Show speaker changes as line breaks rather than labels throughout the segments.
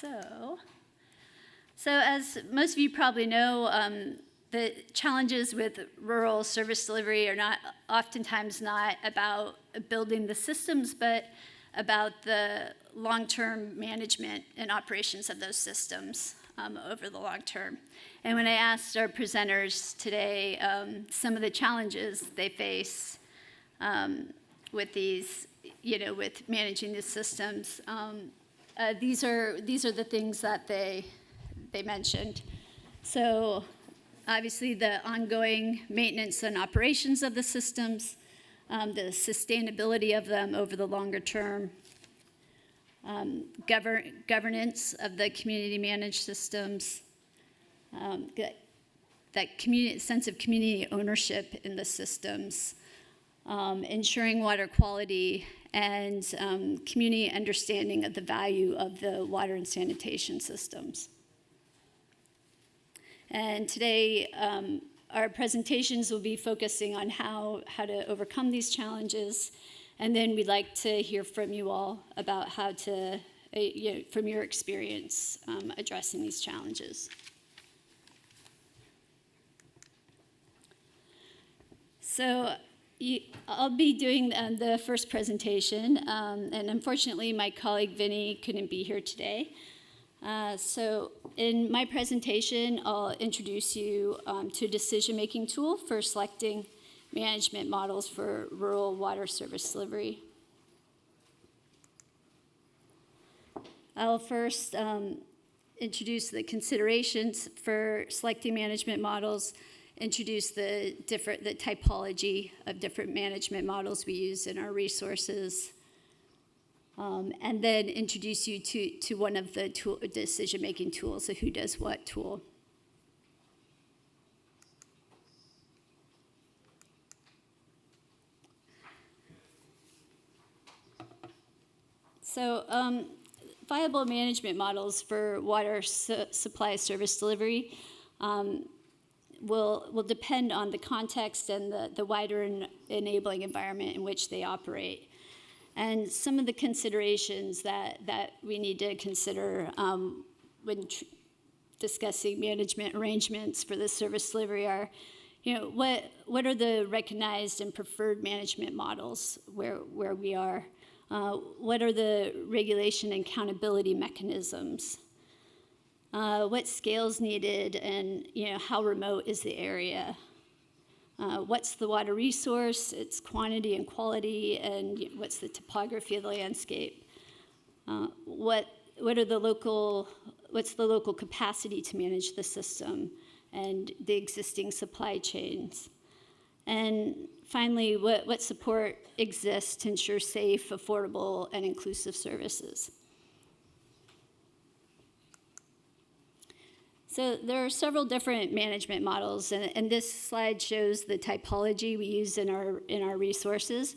So as most of you probably know, the challenges with rural service delivery are oftentimes not about building the systems, but about the long-term management and operations of those systems over the long term. And when I asked our presenters today some of the challenges they face with these, with managing these systems, these are the things that they mentioned. So obviously the ongoing maintenance and operations of the systems, the sustainability of them over the longer term, governance of the community managed systems, that sense of community ownership in the systems, ensuring water quality, and community understanding of the value of the water and sanitation systems. And today, our presentations will be focusing on how to overcome these challenges, and then we'd like to hear from you all about how to, from your experience addressing these challenges. So I'll be doing the first presentation, and unfortunately my colleague Vinny couldn't be here today. So in my presentation, I'll introduce you to a decision-making tool for selecting management models for rural water service delivery. I'll first introduce the considerations for selecting management models, introduce the typology of different management models we use in our resources, and then introduce you to one of the decision-making tools, the who does what tool. So viable management models for water supply service delivery will depend on the context and the wider enabling environment in which they operate. And some of the considerations that we need to consider when discussing management arrangements for this service delivery are, what are the recognized and preferred management models where we are? What are the regulation and accountability mechanisms? What scale's needed, and how remote is the area? What's the water resource, its quantity and quality, and what's the topography of the landscape? What's the local capacity to manage the system and the existing supply chains? And finally, what support exists to ensure safe, affordable, and inclusive services? So there are several different management models, and this slide shows the typology we use in our resources.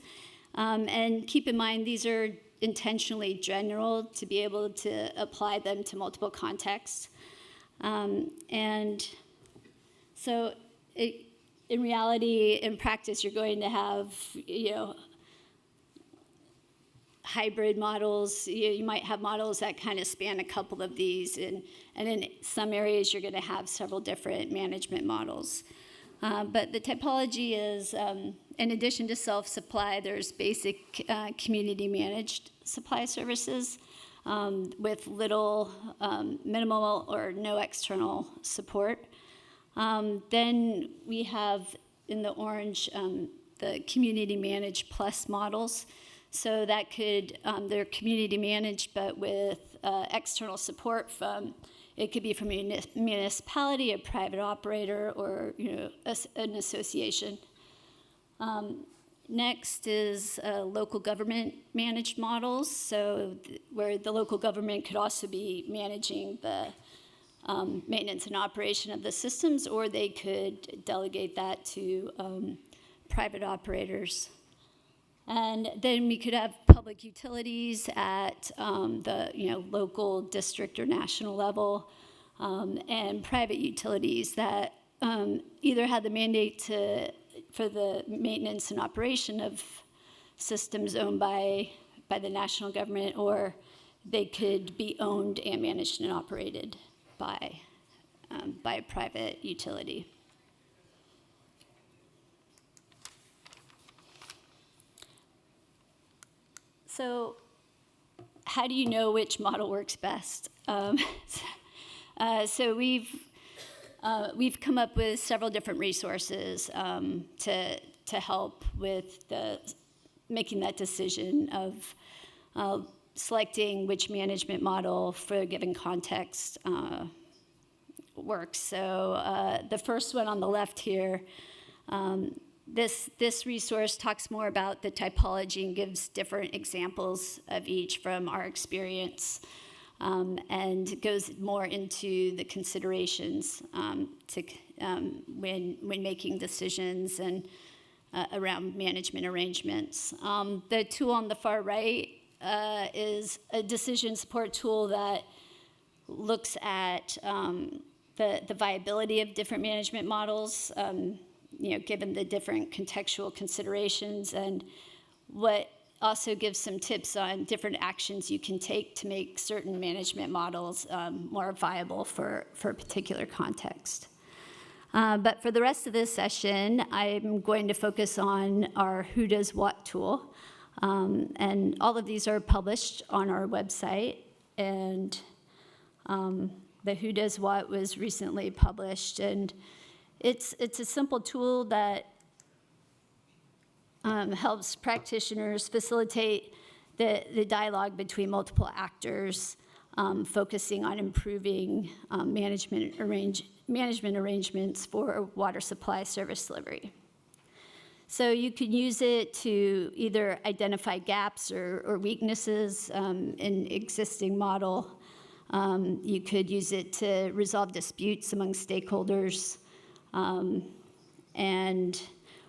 And keep in mind, these are intentionally general to be able to apply them to multiple contexts. And so in reality, in practice, you're going to have, hybrid models. You might have models that kind of span a couple of these, and in some areas you're going to have several different management models. But the typology is, in addition to self-supply, there's basic community managed supply services with minimal or no external support. Then we have in the orange the community managed plus models. So that they're community managed, but with external support it could be from a municipality, a private operator, or an association. Next is local government managed models, so where the local government could also be managing the maintenance and operation of the systems, or they could delegate that to private operators. And then we could have public utilities at the local, district, or national level, and private utilities that either had the mandate for the maintenance and operation of systems owned by the national government, or they could be owned and managed and operated by a private utility. So how do you know which model works best? So we've come up with several different resources to help with making that decision of selecting which management model for a given context works. So the first one on the left here, this resource talks more about the typology and gives different examples of each from our experience, and goes more into the considerations when making decisions and around management arrangements. The tool on the far right is a decision support tool that looks at the viability of different management models, given the different contextual considerations, and what also gives some tips on different actions you can take to make certain management models more viable for a particular context. But for the rest of this session, I'm going to focus on our Who Does What tool. And all of these are published on our website. And the Who Does What was recently published. And it's a simple tool that helps practitioners facilitate the dialogue between multiple actors, focusing on improving management arrangements for water supply service delivery. So you can use it to either identify gaps or weaknesses in existing model. You could use it to resolve disputes among stakeholders,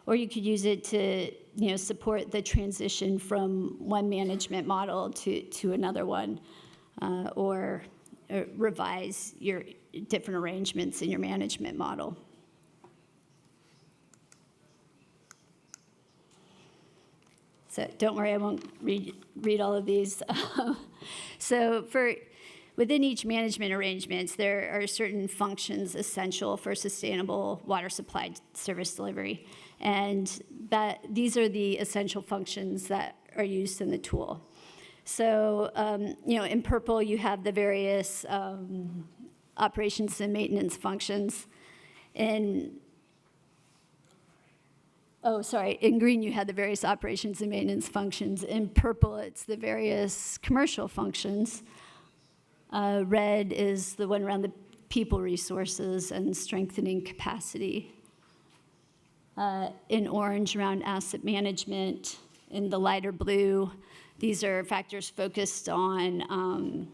or you could use it to support the transition from one management model to another one, or revise your different arrangements in your management model. So don't worry, I won't read all of these. So within each management arrangements, there are certain functions essential for sustainable water supply service delivery. And these are the essential functions that are used in the tool. So, in purple, you have the various operations and maintenance functions. In green, you have the various operations and maintenance functions. In purple, it's the various commercial functions. Red is the one around the people resources and strengthening capacity. In orange, around asset management. In the lighter blue, these are factors focused on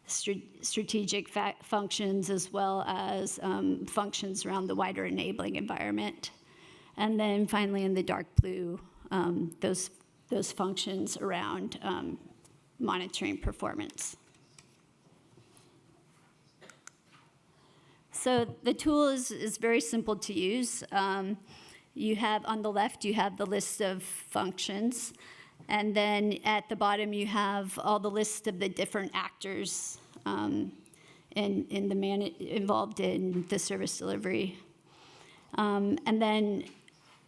strategic functions, as well as functions around the wider enabling environment. And then finally, in the dark blue, those functions around monitoring performance. So the tool is very simple to use. You have, on the left, you have the list of functions. And then at the bottom, you have all the list of the different actors involved in the service delivery. And then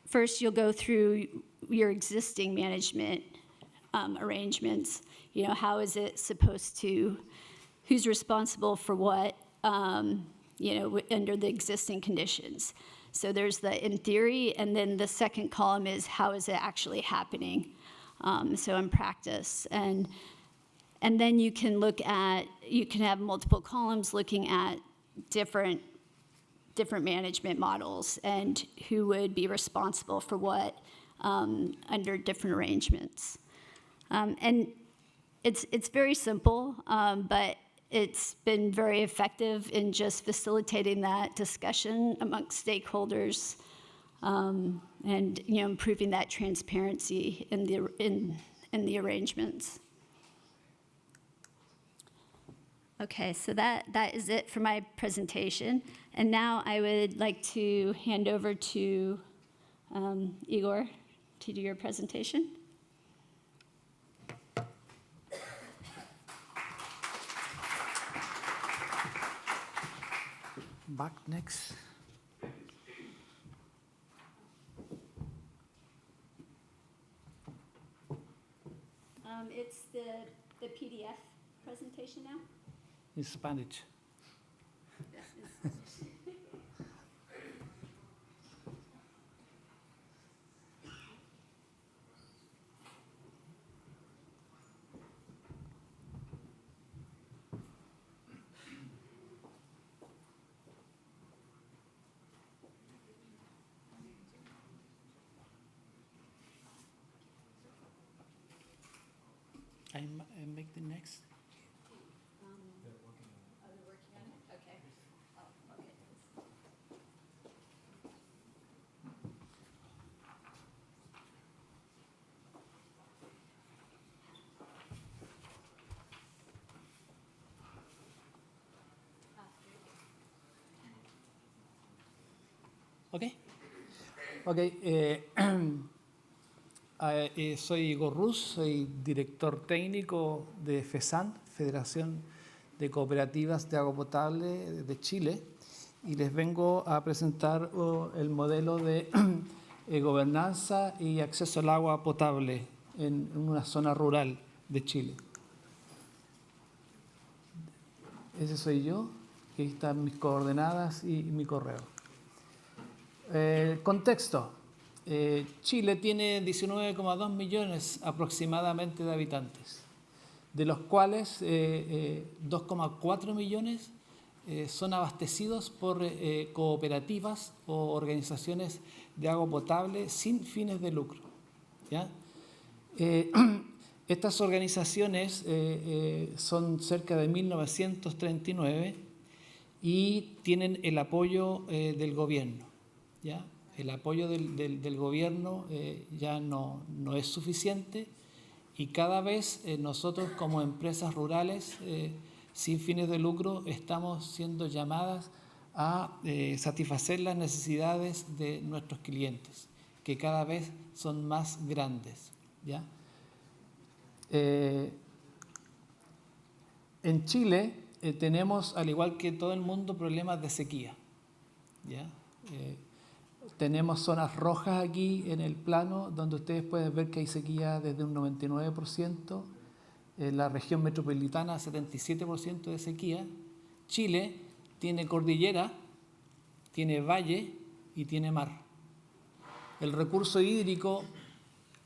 first, you'll go through your existing management arrangements. How is it supposed to, who's responsible for what, under the existing conditions. So there's the in theory, and then the second column is how is it actually happening, so in practice. And then you can have multiple columns looking at different management models and who would be responsible for what under different arrangements. And it's very simple, but it's been very effective in just facilitating that discussion amongst stakeholders, and improving that transparency in the arrangements. Okay, so that is it for my presentation, and now I would like to hand over to Igor to do your presentation.
back next.
It's the PDF presentation now.
In Spanish. I make the next.
They're working on it? Okay. Oh, okay.
Okay. Okay. Soy Igor Ruz, soy director técnico de FESAN, Federación de Cooperativas de Agua Potable de Chile, y les vengo a presentar el modelo de gobernanza y acceso al agua potable en una zona rural de Chile. Ese soy yo, aquí están mis coordenadas y mi correo. Contexto. Chile tiene 19,2 millones aproximadamente de habitantes, de los cuales 2,4 millones son abastecidos por cooperativas o organizaciones de agua potable sin fines de lucro, ¿ya? Estas organizaciones son cerca de 1939 y tienen el apoyo del gobierno, ¿ya? El apoyo del gobierno ya no es suficiente, y cada vez nosotros como empresas rurales sin fines de lucro estamos siendo llamadas a satisfacer las necesidades de nuestros clientes, que cada vez son más grandes, ¿ya? En Chile tenemos, al igual que todo el mundo, problemas de sequía, ¿ya? Tenemos zonas rojas aquí en el plano, donde ustedes pueden ver que hay sequía desde un 99%, en la región metropolitana 77% de sequía. Chile tiene cordillera, tiene valle y tiene mar. El recurso hídrico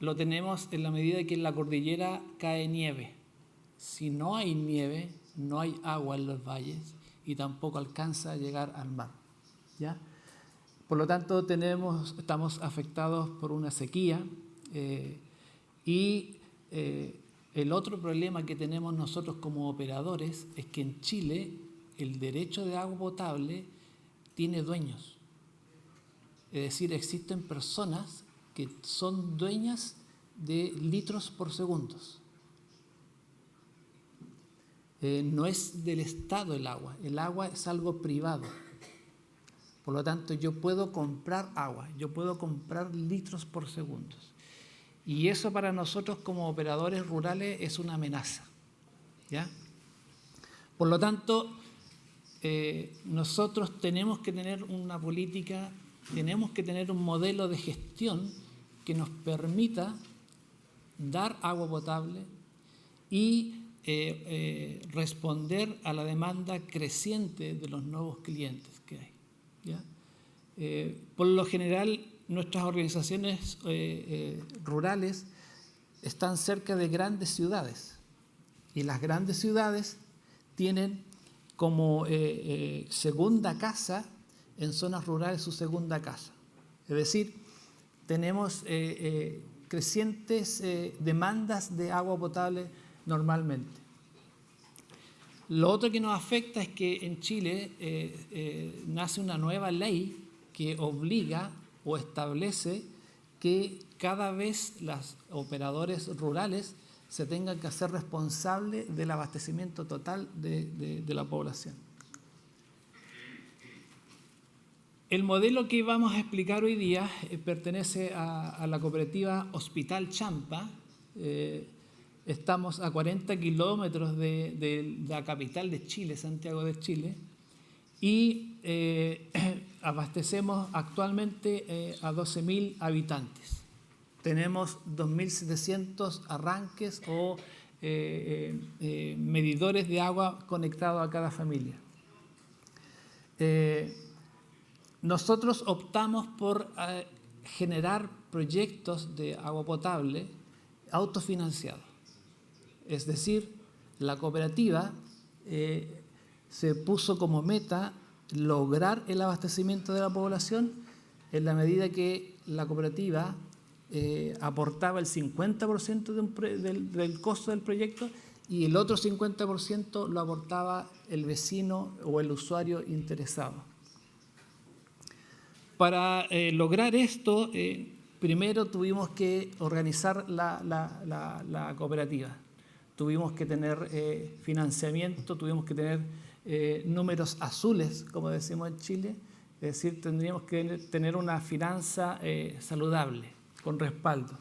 lo tenemos en la medida que en la cordillera cae nieve. Si no hay nieve, no hay agua en los valles y tampoco alcanza a llegar al mar, ¿ya? Por lo tanto, estamos afectados por una sequía y el otro problema que tenemos nosotros como operadores es que en Chile el derecho de agua potable tiene dueños. Es decir, existen personas que son dueñas de litros por segundo. No es del Estado el agua es algo privado. Por lo tanto, yo puedo comprar agua, yo puedo comprar litros por segundo. Y eso para nosotros como operadores rurales es una amenaza, ¿ya? Por lo tanto, nosotros tenemos que tener una política, tenemos que tener un modelo de gestión que nos permita dar agua potable y responder a la demanda creciente de los nuevos clientes que hay, ¿ya? Por lo general, nuestras organizaciones rurales están cerca de grandes ciudades, y las grandes ciudades tienen como segunda casa en zonas rurales su segunda casa. Es decir, tenemos crecientes demandas de agua potable normalmente. Lo otro que nos afecta es que en Chile nace una nueva ley que obliga o establece que cada vez los operadores rurales se tengan que hacer responsables del abastecimiento total de la población. El modelo que vamos a explicar hoy día pertenece a la cooperativa Hospital Champa. Estamos a 40 kilómetros de la capital de Chile, Santiago de Chile, y abastecemos actualmente a 12.000 habitantes. Tenemos 2.700 arranques o medidores de agua conectados a cada familia. Nosotros optamos por generar proyectos de agua potable autofinanciados. Es decir, la cooperativa se puso como meta lograr el abastecimiento de la población en la medida que la cooperativa aportaba el 50% del costo del proyecto y el otro 50% lo aportaba el vecino o el usuario interesado. Para lograr esto, primero tuvimos que organizar la cooperativa. Tuvimos que tener financiamiento, tuvimos que tener números azules, como decimos en Chile. Es decir, tendríamos que tener una finanza saludable, con respaldo.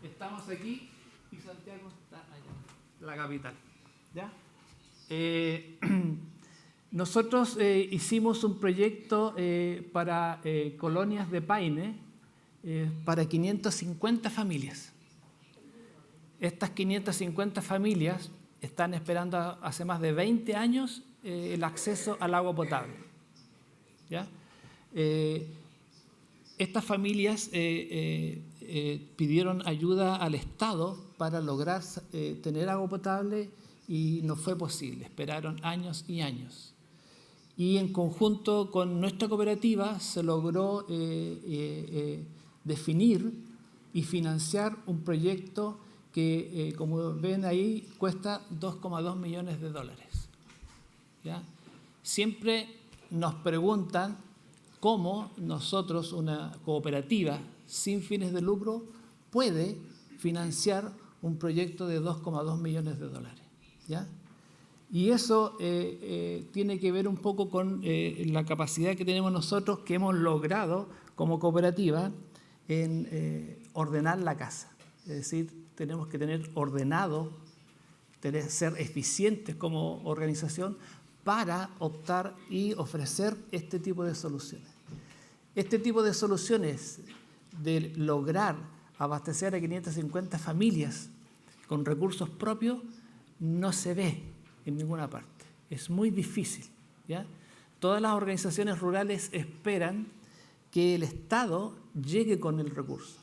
Estamos aquí y Santiago está allá, la capital. ¿Ya? Nosotros hicimos un proyecto para colonias de paine para 550 familias. Estas 550 familias están esperando hace más de 20 años el acceso al agua potable. ¿Ya? Estas familias pidieron ayuda al Estado para lograr tener agua potable y no fue posible, esperaron años y años. Y en conjunto con nuestra cooperativa se logró definir y financiar un proyecto que, como ven ahí, cuesta $2,2 millones. ¿Ya? Siempre nos preguntan cómo nosotros, una cooperativa sin fines de lucro, puede financiar un proyecto de $2,2 millones. ¿Ya? Y eso tiene que ver un poco con la capacidad que tenemos nosotros, que hemos logrado como cooperativa, en ordenar la casa. Es decir, tenemos que tener ordenado, ser eficientes como organización para optar y ofrecer este tipo de soluciones. Este tipo de soluciones de lograr abastecer a 550 familias con recursos propios no se ve en ninguna parte. Es muy difícil. ¿Ya? Todas las organizaciones rurales esperan que el Estado llegue con el recurso.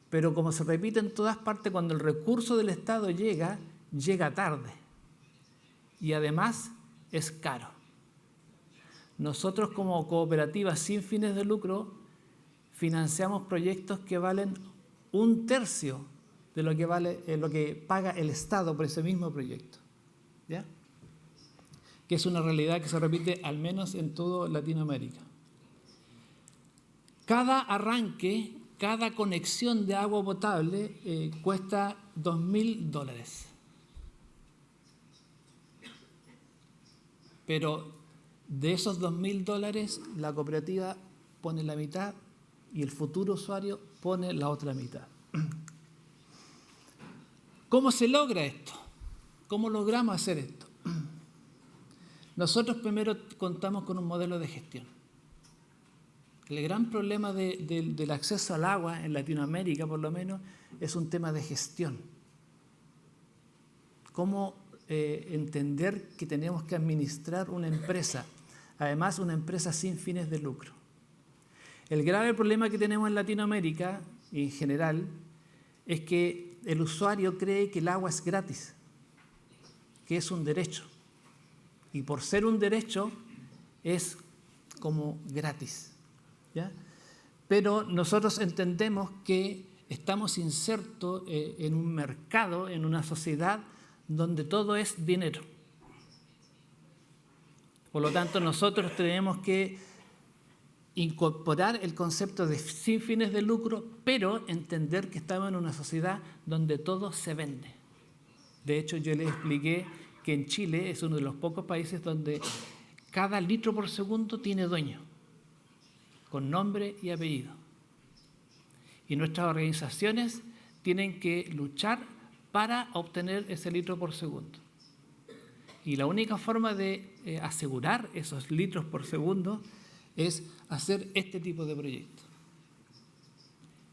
Pero como se repite en todas partes, cuando el recurso del Estado llega, llega tarde. Y además es caro. Nosotros como cooperativa sin fines de lucro financiamos proyectos que valen 1/3 de lo que vale lo que paga el Estado por ese mismo proyecto. ¿Ya? Que es una realidad que se repite al menos en toda Latinoamérica. Cada arranque, cada conexión de agua potable cuesta $2.000. Pero de esos $2.000, la cooperativa pone la mitad y el futuro usuario pone la otra mitad. ¿Cómo se logra esto? ¿Cómo logramos hacer esto? Nosotros primero contamos con un modelo de gestión. El gran problema del acceso al agua en Latinoamérica, por lo menos, es un tema de gestión. ¿Cómo entender que tenemos que administrar una empresa? Además, una empresa sin fines de lucro. El grave problema que tenemos en Latinoamérica, en general, es que el usuario cree que el agua es gratis, que es un derecho. Y por ser un derecho, es como gratis. ¿Ya? Pero nosotros entendemos que estamos insertos en un mercado, en una sociedad donde todo es dinero. Por lo tanto, nosotros tenemos que incorporar el concepto de sin fines de lucro, pero entender que estamos en una sociedad donde todo se vende. De hecho, yo les expliqué que en Chile es uno de los pocos países donde cada litro por segundo tiene dueño, con nombre y apellido. Y nuestras organizaciones tienen que luchar para obtener ese litro por segundo. Y la única forma de asegurar esos litros por segundo es hacer este tipo de proyectos.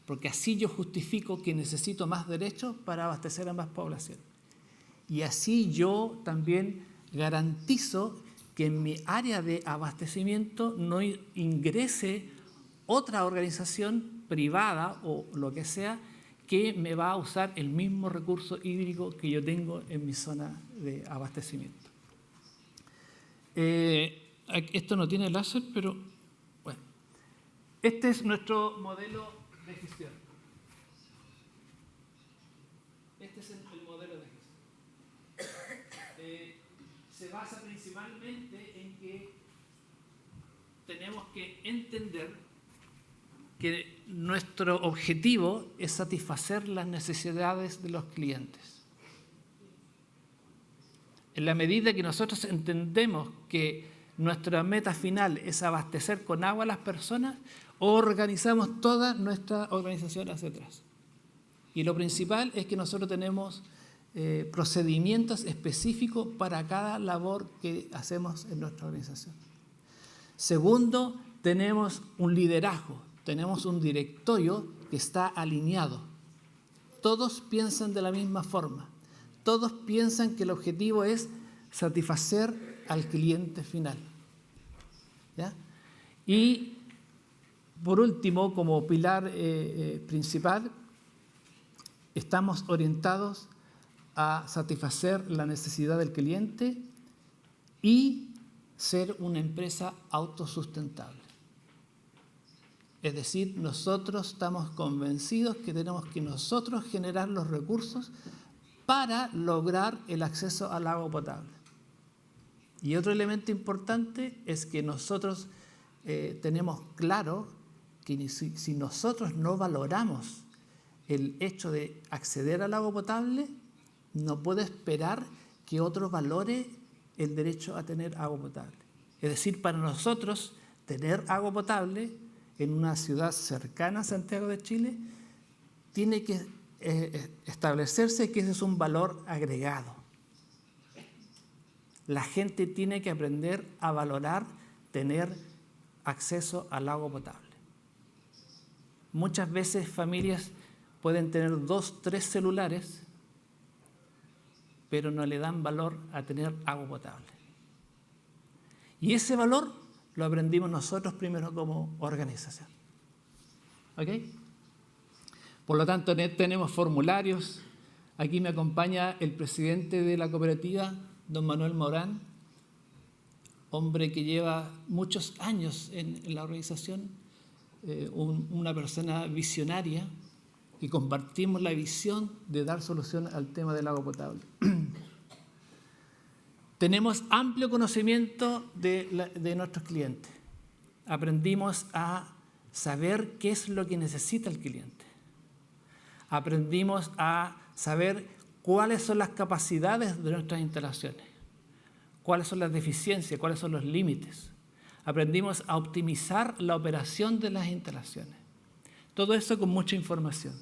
Porque así yo justifico que necesito más derechos para abastecer a más población. Y así yo también garantizo que en mi área de abastecimiento no ingrese otra organización privada o lo que sea que me va a usar el mismo recurso hídrico que yo tengo en mi zona de abastecimiento. Esto no tiene láser, pero bueno. Este es nuestro modelo de gestión. Este es el modelo de gestión. Se basa principalmente en que tenemos que entender que nuestro objetivo es satisfacer las necesidades de los clientes. En la medida que nosotros entendemos que nuestra meta final es abastecer con agua a las personas, organizamos toda nuestra organización hacia atrás. Y lo principal es que nosotros tenemos procedimientos específicos para cada labor que hacemos en nuestra organización. Segundo, tenemos un liderazgo, tenemos un directorio que está alineado. Todos piensan de la misma forma. Todos piensan que el objetivo es satisfacer al cliente final. ¿Ya? Y por último, como pilar principal, estamos orientados a satisfacer la necesidad del cliente y ser una empresa autosustentable. Es decir, nosotros estamos convencidos que tenemos que nosotros generar los recursos para lograr el acceso al agua potable. Y otro elemento importante es que nosotros tenemos claro que si nosotros no valoramos el hecho de acceder al agua potable, no puede esperar que otro valore el derecho a tener agua potable. Es decir, para nosotros tener agua potable en una ciudad cercana a Santiago de Chile tiene que establecerse que ese es un valor agregado. La gente tiene que aprender a valorar tener acceso al agua potable. Muchas veces familias pueden tener 2, 3 celulares, pero no le dan valor a tener agua potable. Y ese valor lo aprendimos nosotros primero como organización. ¿Ok? Por lo tanto, tenemos formularios. Aquí me acompaña el presidente de la cooperativa, don Manuel Morán, hombre que lleva muchos años en la organización, una persona visionaria, y compartimos la visión de dar solución al tema del agua potable. Tenemos amplio conocimiento de nuestros clientes. Aprendimos a saber qué es lo que necesita el cliente. Aprendimos a saber cuáles son las capacidades de nuestras instalaciones, cuáles son las deficiencias, cuáles son los límites. Aprendimos a optimizar la operación de las instalaciones. Todo eso con mucha información.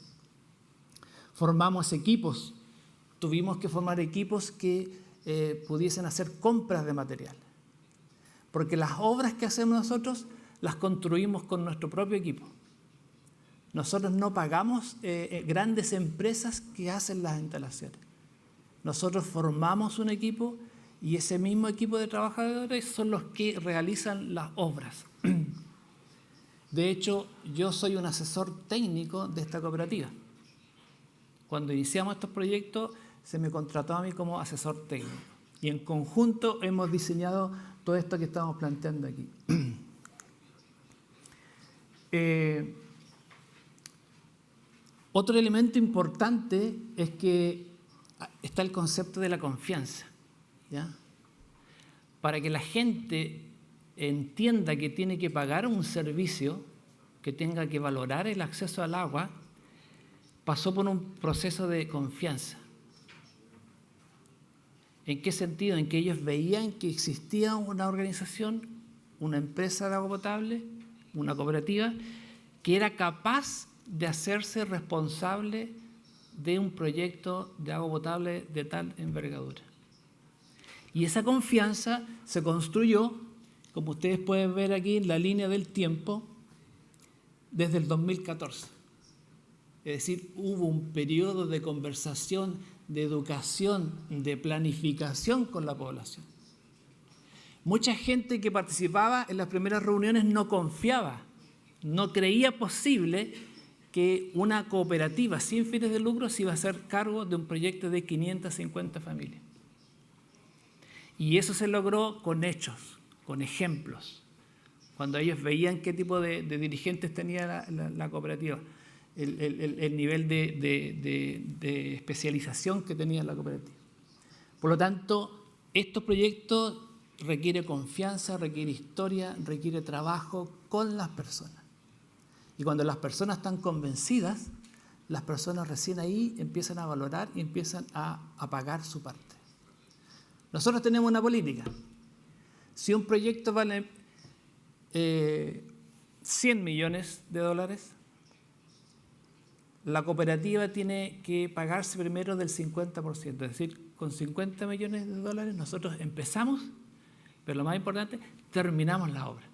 Formamos equipos. Tuvimos que formar equipos que pudiesen hacer compras de material. Porque las obras que hacemos nosotros las construimos con nuestro propio equipo. Nosotros no pagamos grandes empresas que hacen las instalaciones. Nosotros formamos un equipo y ese mismo equipo de trabajadores son los que realizan las obras. De hecho, yo soy un asesor técnico de esta cooperativa. Cuando iniciamos estos proyectos, se me contrató a mí como asesor técnico. Y en conjunto hemos diseñado todo esto que estamos planteando aquí. Otro elemento importante es que está el concepto de la confianza, ¿ya? Para que la gente entienda que tiene que pagar un servicio, que tenga que valorar el acceso al agua, pasó por un proceso de confianza. ¿En qué sentido? En que ellos veían que existía una organización, una empresa de agua potable, una cooperativa, que era capaz de hacerse responsable de un proyecto de agua potable de tal envergadura. Y esa confianza se construyó, como ustedes pueden ver aquí en la línea del tiempo, desde el 2014. Es decir, hubo un periodo de conversación, de educación, de planificación con la población. Mucha gente que participaba en las primeras reuniones no confiaba, no creía posible que una cooperativa sin fines de lucro se iba a hacer cargo de un proyecto de 550 familias. Y eso se logró con hechos, con ejemplos. Cuando ellos veían qué tipo de dirigentes tenía la cooperativa, el nivel de especialización que tenía la cooperativa. Por lo tanto, estos proyectos requieren confianza, requiere historia, requiere trabajo con las personas. Y cuando las personas están convencidas, las personas recién ahí empiezan a valorar y empiezan a pagar su parte. Nosotros tenemos una política. Si un proyecto vale 100 millones de dólares, la cooperativa tiene que pagarse primero del 50%. Es decir, con 50 millones de dólares nosotros empezamos, pero lo más importante, terminamos la obra.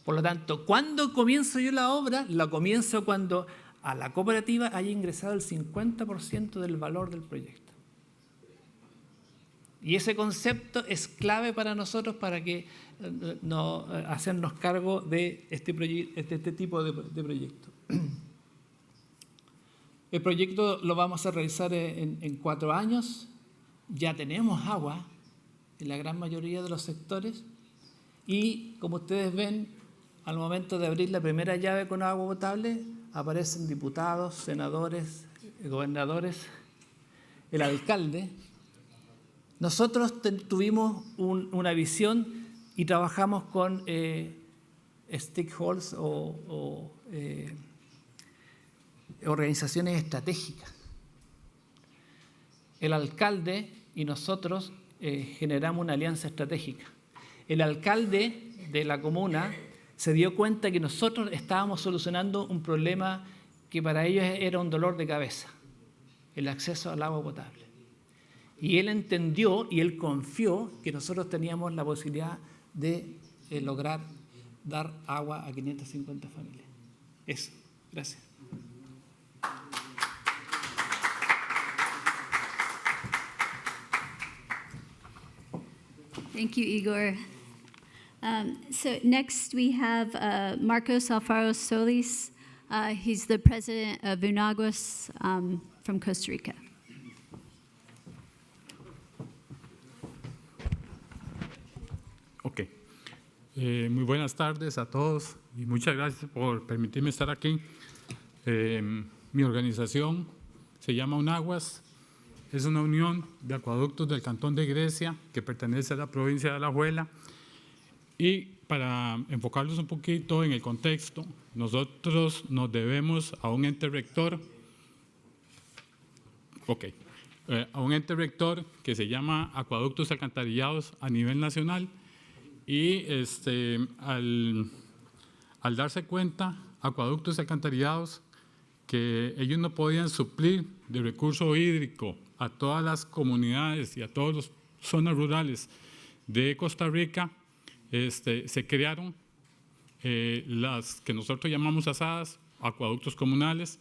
Por lo tanto, ¿cuándo comienzo yo la obra? La comienzo cuando a la cooperativa haya ingresado el 50% del valor del proyecto. Y ese concepto es clave para nosotros para que hacernos cargo de este tipo de proyecto. El proyecto lo vamos a realizar en 4 años. Ya tenemos agua en la gran mayoría de los sectores y, como ustedes ven, al momento de abrir la primera llave con agua potable, aparecen diputados, senadores, gobernadores, el alcalde. Nosotros tuvimos una visión y trabajamos con stakeholders o organizaciones estratégicas. El alcalde y nosotros generamos una alianza estratégica. El alcalde de la comuna se dio cuenta que nosotros estábamos solucionando un problema que para ellos era un dolor de cabeza, el acceso al agua potable. Y él entendió y él confió que nosotros teníamos la posibilidad de lograr dar agua a 550 familias. Eso, gracias.
Thank you, Igor. So next we have Marcos Alfaro Solis. He's the president of Unaguas from Costa Rica.
Ok. Muy buenas tardes a todos y muchas gracias por permitirme estar aquí. Mi organización se llama Unaguas. Es una unión de acueductos del Cantón de Grecia que pertenece a la provincia de Alajuela. Y para enfocarlos un poquito en el contexto, nosotros nos debemos a un ente rector, a un ente rector que se llama Acueductos Alcantarillados a nivel nacional y al darse cuenta, Acueductos Alcantarillados, que ellos no podían suplir de recurso hídrico a todas las comunidades y a todas las zonas rurales de Costa Rica, se crearon las que nosotros llamamos asadas, acueductos comunales,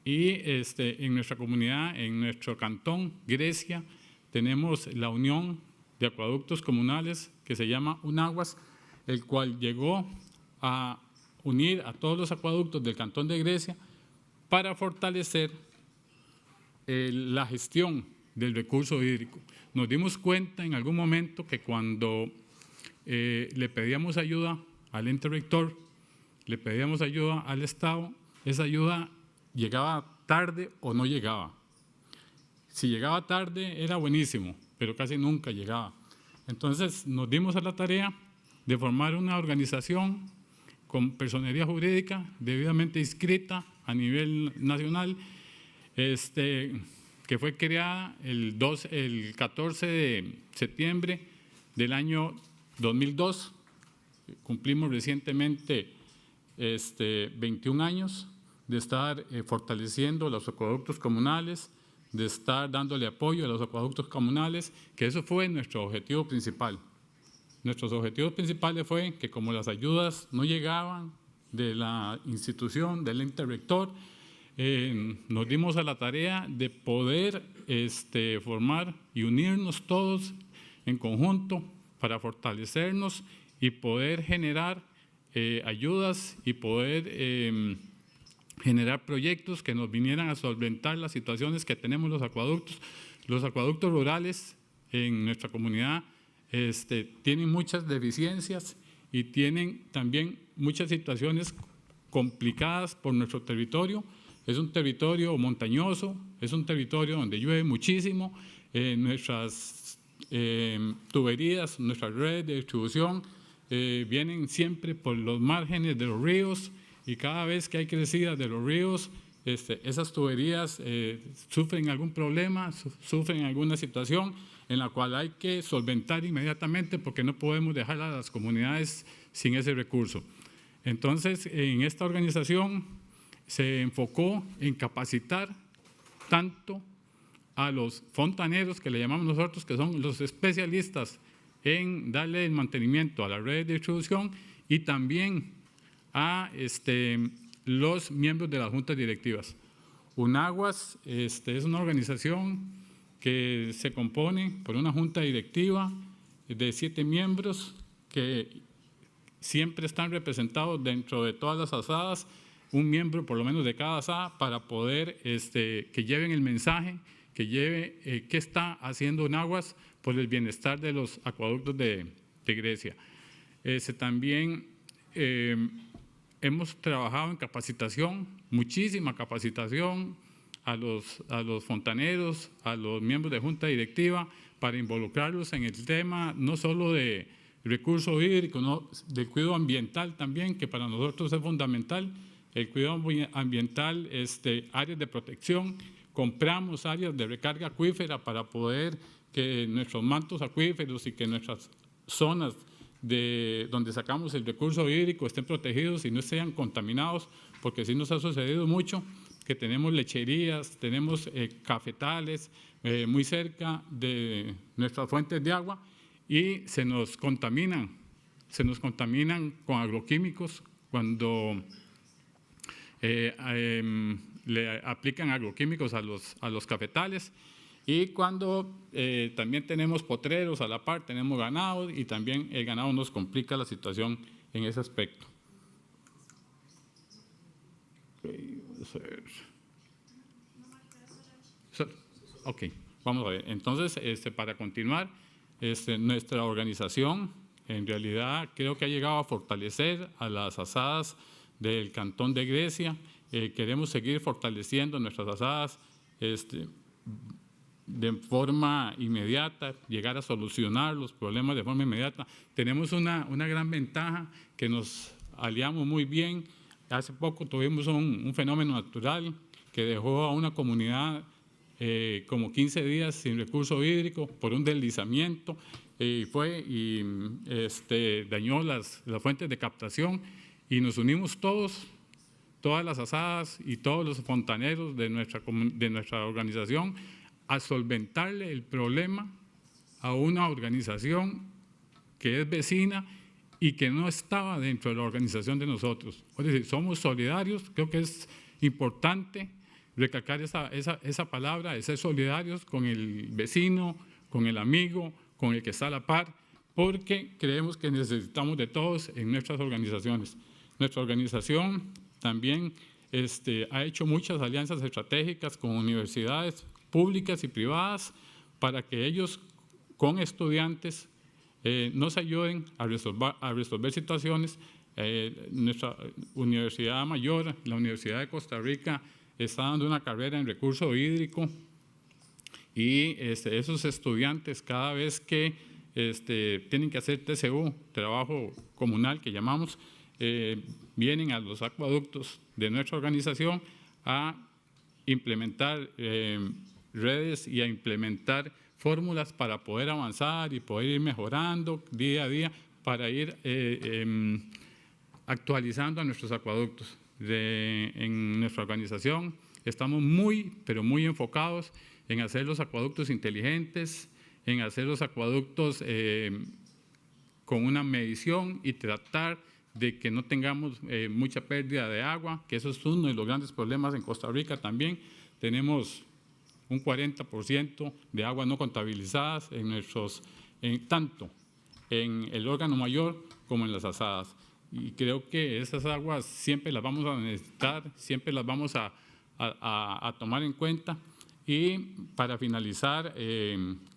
y en nuestra comunidad, en nuestro cantón, Grecia, tenemos la unión de acueductos comunales que se llama Unaguas, el cual llegó a unir a todos los acueductos del cantón de Grecia para fortalecer la gestión del recurso hídrico. Nos dimos cuenta en algún momento que cuando le pedíamos ayuda al ente rector, le pedíamos ayuda al Estado, esa ayuda llegaba tarde o no llegaba. Si llegaba tarde era buenísimo, pero casi nunca llegaba. Entonces nos dimos a la tarea de formar una organización con personería jurídica debidamente inscrita a nivel nacional, que fue creada el 14 de septiembre del año 2002, cumplimos recientemente 21 años de estar fortaleciendo los acueductos comunales, de estar dándole apoyo a los acueductos comunales, que eso fue nuestro objetivo principal. Nuestros objetivos principales fue que como las ayudas no llegaban de la institución, del ente rector, nos dimos a la tarea de poder formar y unirnos todos en conjunto para fortalecernos y poder generar ayudas y poder generar proyectos que nos vinieran a solventar las situaciones que tenemos los acueductos. Los acueductos rurales en nuestra comunidad tienen muchas deficiencias y tienen también muchas situaciones complicadas por nuestro territorio. Es un territorio montañoso, es un territorio donde llueve muchísimo, nuestras tuberías, nuestras redes de distribución vienen siempre por los márgenes de los ríos y cada vez que hay crecidas de los ríos, esas tuberías sufren algún problema, sufren alguna situación en la cual hay que solventar inmediatamente porque no podemos dejar a las comunidades sin ese recurso. Entonces, en esta organización se enfocó en capacitar tanto a los fontaneros, que le llamamos nosotros, que son los especialistas en darle el mantenimiento a la red de distribución, y también a los miembros de las juntas directivas. UNAGUAS es una organización que se compone por una junta directiva de 7 miembros que siempre están representados dentro de todas las asadas, un miembro por lo menos de cada asada, para poder que lleven el mensaje, que lleve qué está haciendo UNAGUAS por el bienestar de los acueductos de Grecia. También hemos trabajado en capacitación, muchísima capacitación a los fontaneros, a los miembros de junta directiva, para involucrarlos en el tema no solo de recurso hídrico, no, del cuidado ambiental también, que para nosotros es fundamental. El cuidado ambiental, áreas de protección, compramos áreas de recarga acuífera para poder que nuestros mantos acuíferos y que nuestras zonas donde sacamos el recurso hídrico estén protegidos y no estén contaminados, porque sí nos ha sucedido mucho que tenemos lecherías, tenemos cafetales muy cerca de nuestras fuentes de agua y se nos contaminan con agroquímicos cuando le aplican agroquímicos a los cafetales, y cuando también tenemos potreros a la par, tenemos ganado, y también el ganado nos complica la situación en ese aspecto. Ok, vamos a ver. Entonces, para continuar, nuestra organización en realidad creo que ha llegado a fortalecer a las asadas del Cantón de Grecia. Queremos seguir fortaleciendo nuestras asadas de forma inmediata, llegar a solucionar los problemas de forma inmediata. Tenemos una gran ventaja, que nos aliamos muy bien. Hace poco tuvimos un fenómeno natural que dejó a una comunidad como 15 días sin recurso hídrico por un deslizamiento, dañó las fuentes de captación, y nos unimos todas las asadas y todos los fontaneros de nuestra organización, a solventarle el problema a una organización que es vecina y que no estaba dentro de la organización de nosotros. Es decir, somos solidarios. Creo que es importante recalcar esa palabra, de ser solidarios con el vecino, con el amigo, con el que está a la par, porque creemos que necesitamos de todos en nuestras organizaciones. Nuestra organización también ha hecho muchas alianzas estratégicas con universidades públicas y privadas para que ellos, con estudiantes, nos ayuden a resolver situaciones. Nuestra Universidad Mayor, la Universidad de Costa Rica, está dando una carrera en recurso hídrico, y esos estudiantes, cada vez que tienen que hacer TCU, trabajo comunal que llamamos, vienen a los acueductos de nuestra organización a implementar redes y a implementar fórmulas para poder avanzar y poder ir mejorando día a día, para ir actualizando a nuestros acueductos. en nuestra organización estamos muy, pero muy enfocados en hacer los acueductos inteligentes, en hacer los acueductos con una medición y tratar de que no tengamos mucha pérdida de agua, que eso es uno de los grandes problemas en Costa Rica también. Tenemos un 40% de aguas no contabilizadas tanto en el órgano mayor como en las asadas. Y creo que esas aguas siempre las vamos a necesitar, siempre las vamos a tomar en cuenta. Y para finalizar,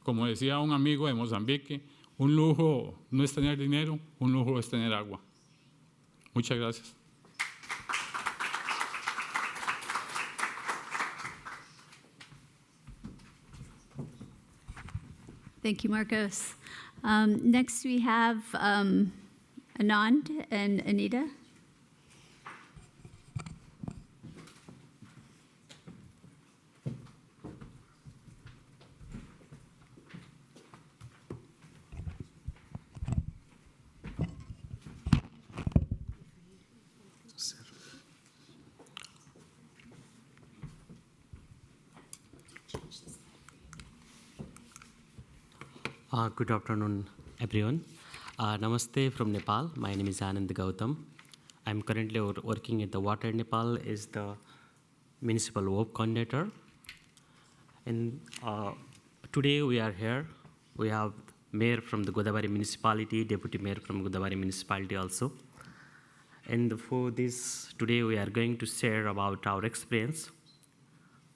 como decía un amigo de Mozambique, un lujo no es tener dinero, un lujo es tener agua. Muchas gracias.
Thank you, Marcos. Next, we have Anand and Anita.
Good afternoon, everyone. Namaste from Nepal. My name is Anand Gautam. I'm currently working at the Water Nepal as the municipal work coordinator. And today we are here. We have mayor from the Godavari municipality, deputy mayor from Godavari municipality also. And for this, today we are going to share about our experience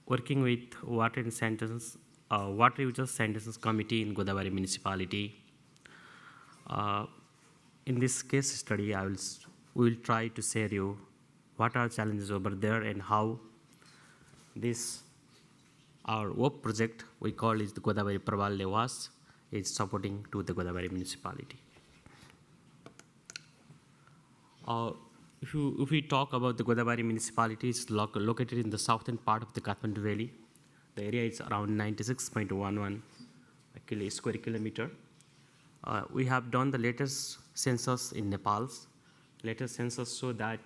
working with water users sanitation committee in Godavari municipality. In this case study, we will try to share you what are challenges over there and how our work project we call is the Godavari Prabal Levas is supporting to the Godavari municipality. If we talk about the Godavari municipality, it's located in the southern part of the Kathmandu Valley. The area is around 96.11 square kilometer. We have done the latest census in Nepal's. Latest census show that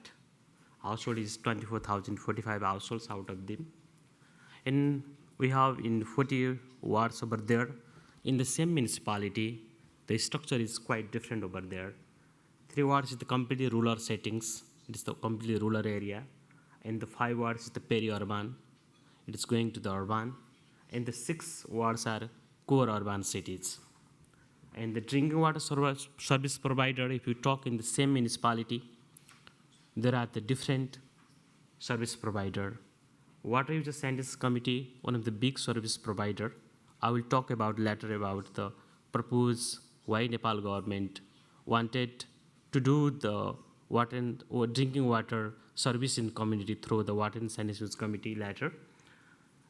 household is 24,045 households out of them. And we have in 40 wards over there. In the same municipality, the structure is quite different over there. 3 wards is the completely rural settings. It is the completely rural area. And the 5 wards is the peri-urban. It is going to the urban. And the 6 wards are core urban cities. And the drinking water service provider, if you talk in the same municipality, there are the different service provider. Water Users Sanitation Committee, one of the big service provider. I will talk about later about the purpose why Nepal government wanted to do the drinking water service in community through the Water and Sanitation Committee later.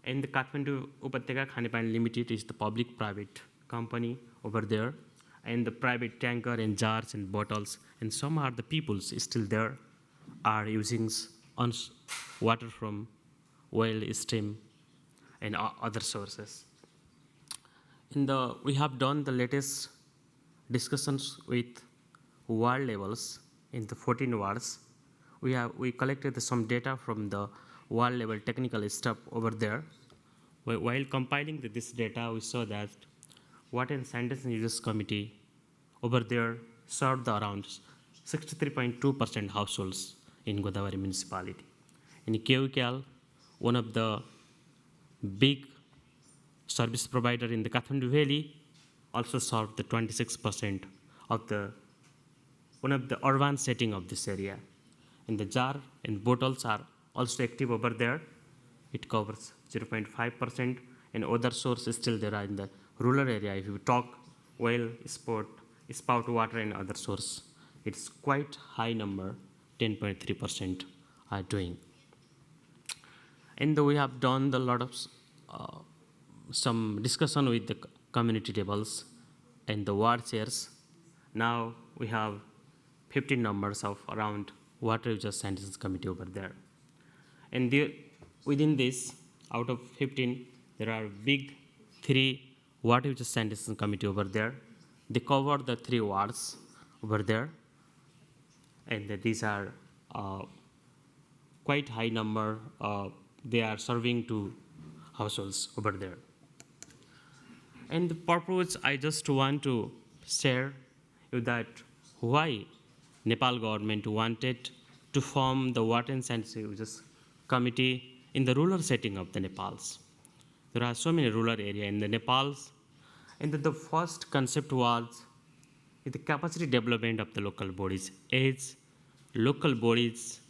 And the Kathmandu Upatyaka Khanepani Limited is the public-private company over there, and the private tanker and jars and bottles, and some are the peoples still there are using water from well, stream, and other sources. We have done the latest discussions with ward levels in the 14 wards. We collected some data from the ward level technical staff over there. While compiling this data, we saw that Water and Sanitation Users Committee over there served around 63.2% households in Godavari municipality. In KUKL, one of the big service provider in the Kathmandu Valley, also served the 26% of one of the urban setting of this area. And the jar and bottles are also active over there. It covers 0.5%, and other sources still there are in the rural area. If you talk well, spout water and other source, it's quite high number, 10.3% are doing. And we have done a lot of some discussion with the community tables and the ward chairs. Now we have 15 numbers of around Water Users Sanitation Committee over there. And within this, out of 15, there are big 3 Water Users Sanitation Committee over there. They cover the 3 wards over there. And these are quite high number they are serving to households over there. And the purpose I just want to share is that why Nepal government wanted to form the water and sanitation uses committee in the rural setting of the Nepals. There are so many rural areas in the Nepals, and the first concept was the capacity development of the local bodies. As local bodies,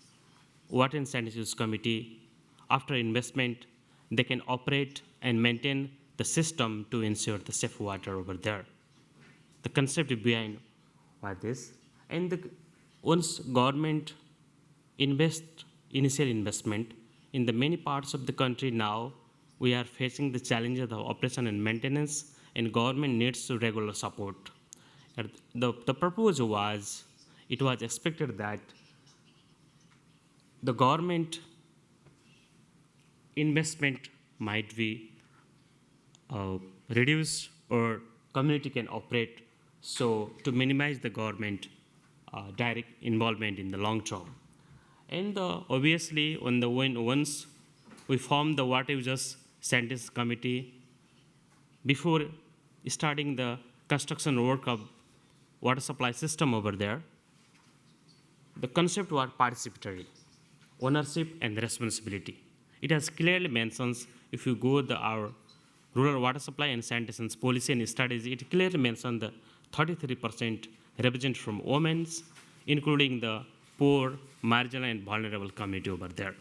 water and sanitation committee, after investment, they can operate and maintain the system to ensure the safe water over there. The concept behind was this, and once government initial investment in the many parts of the country now, we are facing the challenges of operation and maintenance, and government needs to regular support. And the purpose was, it was expected that the government investment might be reduced or community can operate, so to minimize the government direct involvement in the long term. And obviously, once we formed the water users sanitation committee, before starting the construction work of water supply system over there, the concept was participatory, ownership and responsibility. It has clearly mentions, if you go our rural water supply and sanitation policy and studies, it clearly mentions the 33% represented from women, including the poor, marginal, and vulnerable community over there.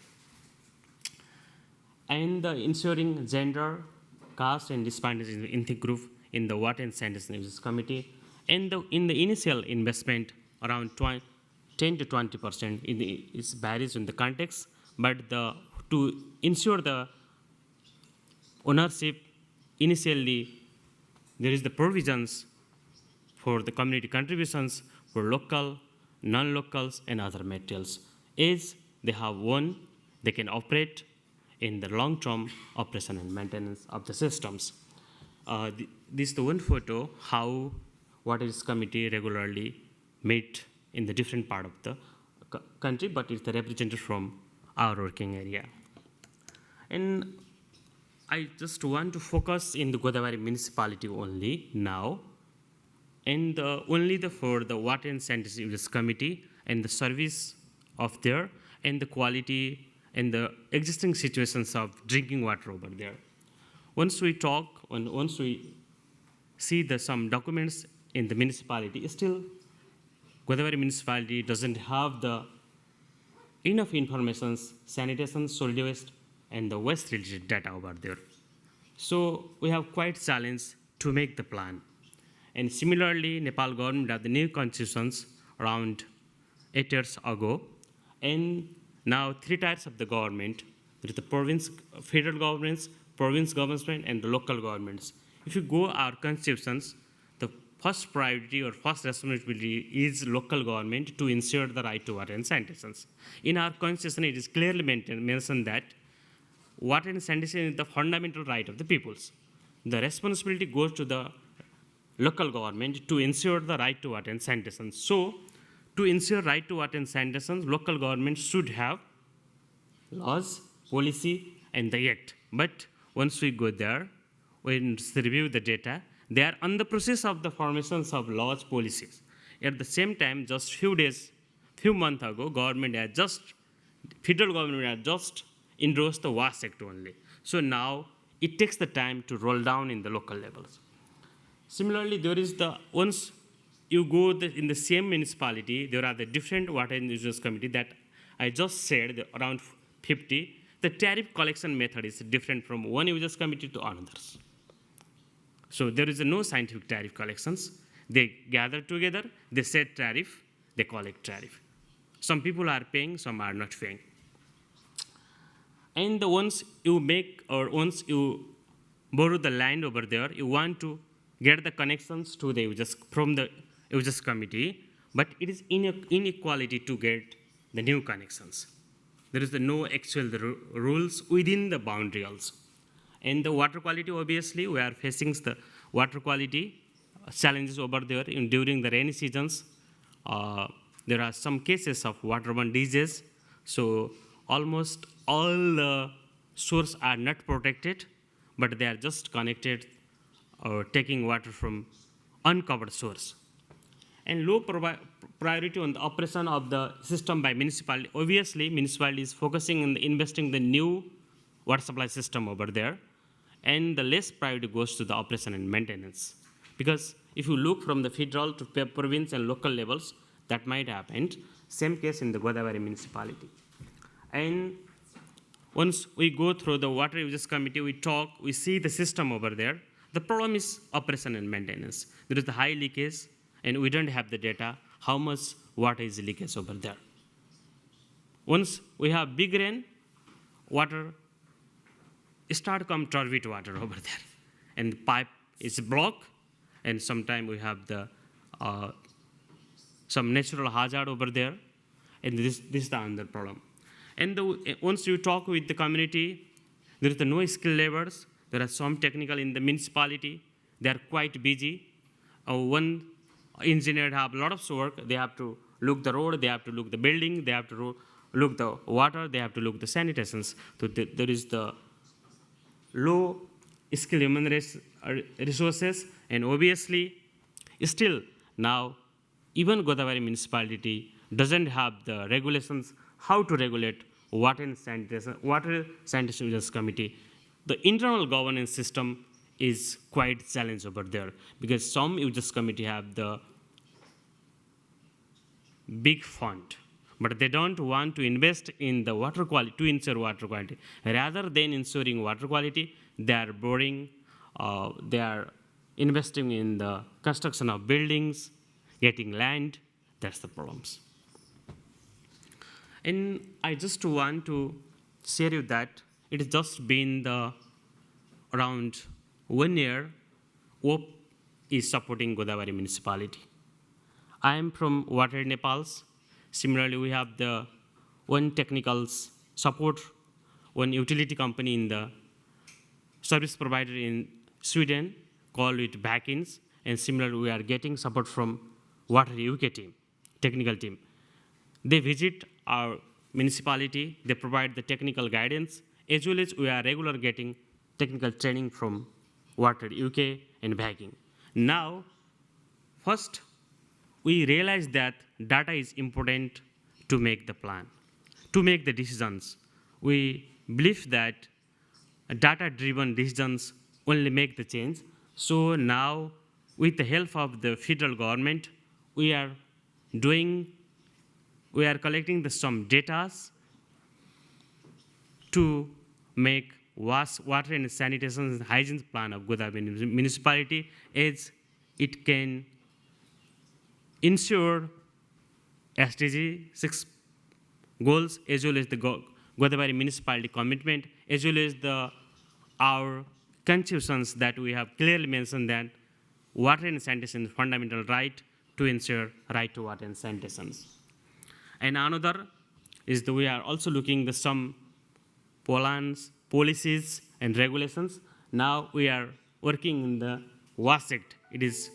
And ensuring gender, caste, and disadvantage in the group in the water and sanitation users committee. And in the initial investment, around 10 to 20%, it varies in the context, but to ensure the ownership, initially there is the provisions for the community contributions for local, non-locals, and other materials. As they have one, they can operate in the long-term operation and maintenance of the systems. This is the one photo how water use committee regularly meet in the different part of the country, but it's the representative from our working area. And I just want to focus in the Godavari municipality only now, and only for the water and sanitation users committee and the service of there and the quality and the existing situations of drinking water over there. Once we talk, and once we see some documents in the municipality, still Godavari municipality doesn't have the enough information, sanitation, solid waste, and the waste related data over there. So we have quite challenge to make the plan. And similarly, Nepal government had the new constitutions around 8 years ago, and now 3 tiers of the government. There is the province, federal governments, province governments, and the local governments. If you go our constitutions, the first priority or first responsibility is local government to ensure the right to water and sanitation. In our constitution, it is clearly mentioned that water and sanitation is the fundamental right of the peoples. The responsibility goes to the local government to ensure the right to water and sanitation. So, to ensure right to water and sanitation, local government should have laws, policy, and the act. But once we go there, when we review the data, they are on the process of the formations of laws, policies. At the same time, just few months ago, federal government had just endorsed the WAS Act only. So now it takes the time to roll down in the local levels. Similarly, there is once you go in the same municipality, there are the different water and users committee that I just said, around 50. The tariff collection method is different from one users committee to another's. So there is no scientific tariff collections. They gather together, they set tariff, they collect tariff. Some people are paying, some are not paying. And once you borrow the land over there, you want to get the connections to the users from the users committee, but it is inequality to get the new connections. There is no actual rules within the boundary also. And the water quality, obviously, we are facing the water quality challenges over there during the rainy seasons. There are some cases of waterborne disease. So almost all the sources are not protected, but they are just connected or taking water from uncovered source. And low priority on the operation of the system by municipality. Obviously, municipality is focusing on investing the new water supply system over there, and the less priority goes to the operation and maintenance. Because if you look from the federal to province and local levels, that might happen. Same case in the Godavari municipality. And once we go through the water users committee, we talk, we see the system over there. The problem is operation and maintenance. There is the high leakage, and we don't have the data how much water is leakage over there. Once we have big rain, water start come turbid water over there, and the pipe is blocked, and sometimes we have the some natural hazard over there, and this is the another problem. And once you talk with the community, there is the no skilled laborers. There are some technical in the municipality. They are quite busy. One engineer have a lot of work. They have to look the road, they have to look the building, they have to look the water, they have to look the sanitations. So there is the low skilled human resources, and obviously, still now, even Godavari municipality doesn't have the regulations how to regulate water sanitation users committee. The internal governance system is quite challenged over there, because some users committee have the big fund, but they don't want to invest in the water quality to ensure water quality. Rather than ensuring water quality, they are boring, they are investing in the construction of buildings, getting land. That's the problems. And I just want to share you that it has just been around 1 year, OP is supporting Godavari municipality. I am from Water Nepals. Similarly, we have the one technical support, one utility company in the service provider in Sweden, called it Backins. And similarly, we are getting support from Water UK team, technical team. They visit our municipality, they provide the technical guidance, as well as we are regularly getting technical training from Water UK and Bagging. Now, first, we realize that data is important to make the plan, to make the decisions. We believe that data-driven decisions only make the change. So now, with the help of the federal government, we are collecting some data to make water and sanitation and hygiene plan of Godavari municipality, as it can ensure SDG 6 goals, as well as the Godavari municipality commitment, as well as our constitutions that we have clearly mentioned that water and sanitation is fundamental right to ensure right to water and sanitation. And another is that we are also looking at some plans, policies, and regulations. Now we are working in the WAS Act. It is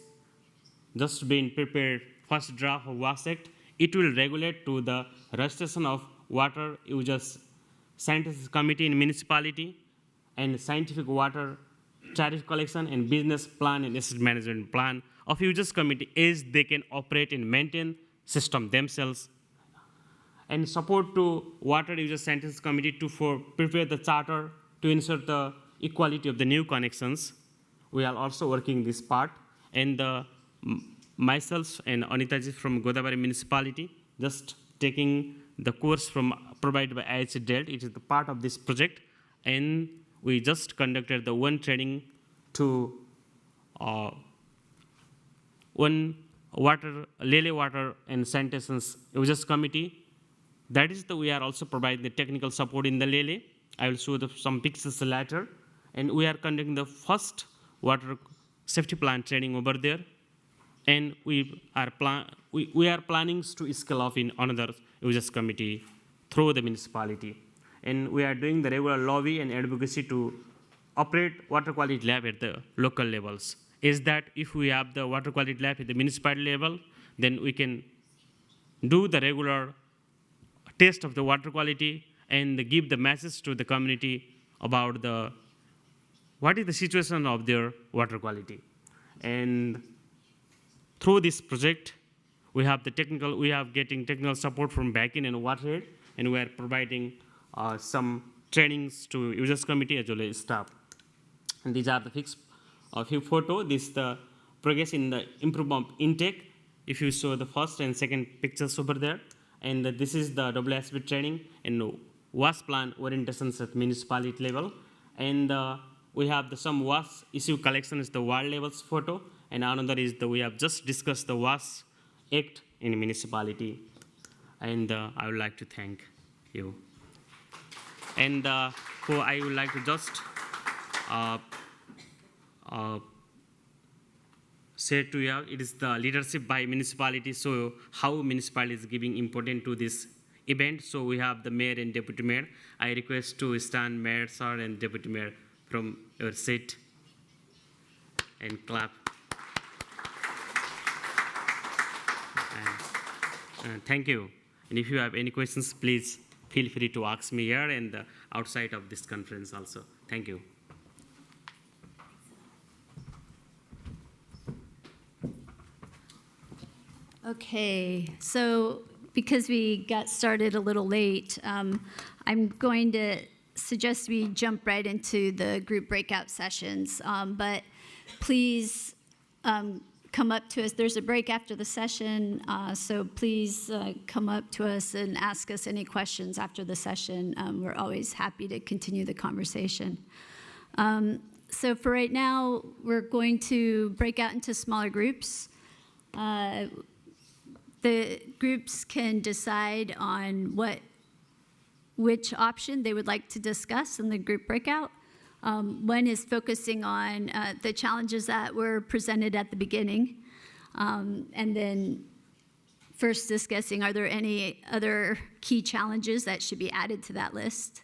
just been prepared, first draft of WAS Act. It will regulate to the registration of water users sanitation committee in municipality and scientific water tariff collection and business plan and asset management plan of users committee, as they can operate and maintain system themselves. And support to water users sanitation committee to prepare the charter to ensure the equality of the new connections. We are also working this part. And myself and Anitaji from Godavari municipality, just taking the course provided by IHC DELT. It is the part of this project. And we just conducted the one training to one Lele water and sanitation users committee. That is we are also providing the technical support in the Lele. I will show some pictures later. And we are conducting the first water safety plan training over there. And we are planning to scale off in another users committee through the municipality. And we are doing the regular lobby and advocacy to operate water quality lab at the local levels. Is that if we have the water quality lab at the municipality level, then we can do the regular test of the water quality and give the message to the community about what is the situation of their water quality. And through this project, we have getting technical support from backend and waterhead, and we are providing some trainings to users committee as well as staff. And these are the few photo. This is the progress in the improvement intake. If you show the first and second pictures over there, and this is the WSB training and wash plan orientations at municipality level, and we have some wash issue collection is the ward levels photo, and another is we have just discussed the wash act in municipality, and I would like to thank you. And so I would like to just say to you, it is the leadership by municipality. So how municipality is giving importance to this event. So we have the mayor and deputy mayor. I request to stand mayor, sir, and deputy mayor from your seat and clap. And thank you. And if you have any questions, please feel free to ask me here and outside of this conference also. Thank you.
Okay, so because we got started a little late, I'm going to suggest we jump right into the group breakout sessions. But please come up to us. There's a break after the session, so please come up to us and ask us any questions after the session. We're always happy to continue the conversation. So for right now, we're going to break out into smaller groups. The groups can decide on which option they would like to discuss in the group breakout. One is focusing on the challenges that were presented at the beginning, and then first discussing, are there any other key challenges that should be added to that list?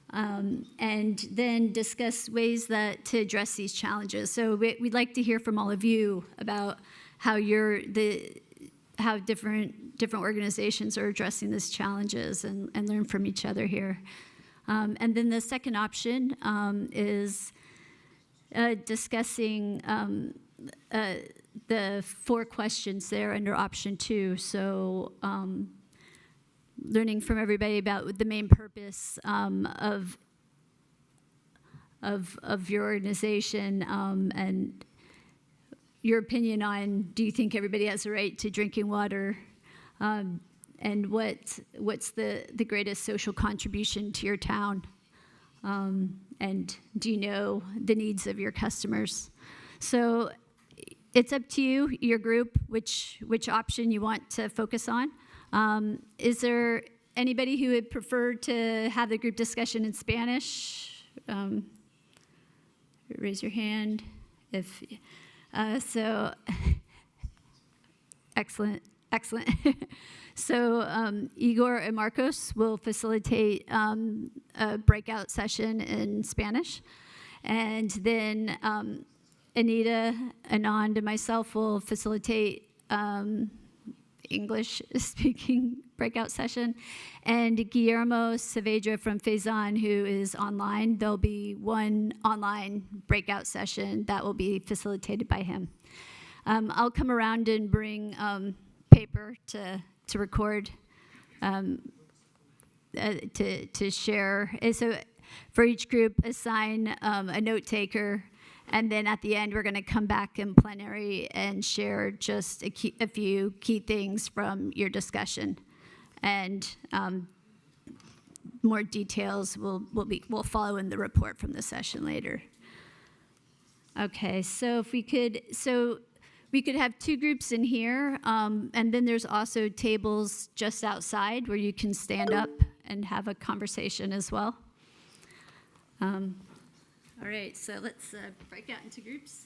And then discuss ways to address these challenges. So we'd like to hear from all of you about how how different organizations are addressing these challenges, and learn from each other here. And then the second option is discussing the 4 questions there under option 2. So learning from everybody about the main purpose of your organization, and your opinion on, do you think everybody has a right to drinking water? And what's the greatest social contribution to your town? And do you know the needs of your customers? So it's up to you, your group, which option you want to focus on. Is there anybody who would prefer to have the group discussion in Spanish? Raise your hand. So, excellent. So Igor and Marcos will facilitate a breakout session in Spanish. And then Anita, Anand, and myself will facilitate English-speaking breakout session. And Guillermo Saavedra from Faison, who is online, there'll be one online breakout session that will be facilitated by him. I'll come around and bring paper to record, to share. And so for each group, assign a note taker, and then at the end, we're going to come back in plenary and share just a few key things from your discussion. And more details will follow in the report from the session later. Okay, so we could have 2 groups in here, and then there's also tables just outside where you can stand up and have a conversation as well. All right, so let's break out into groups.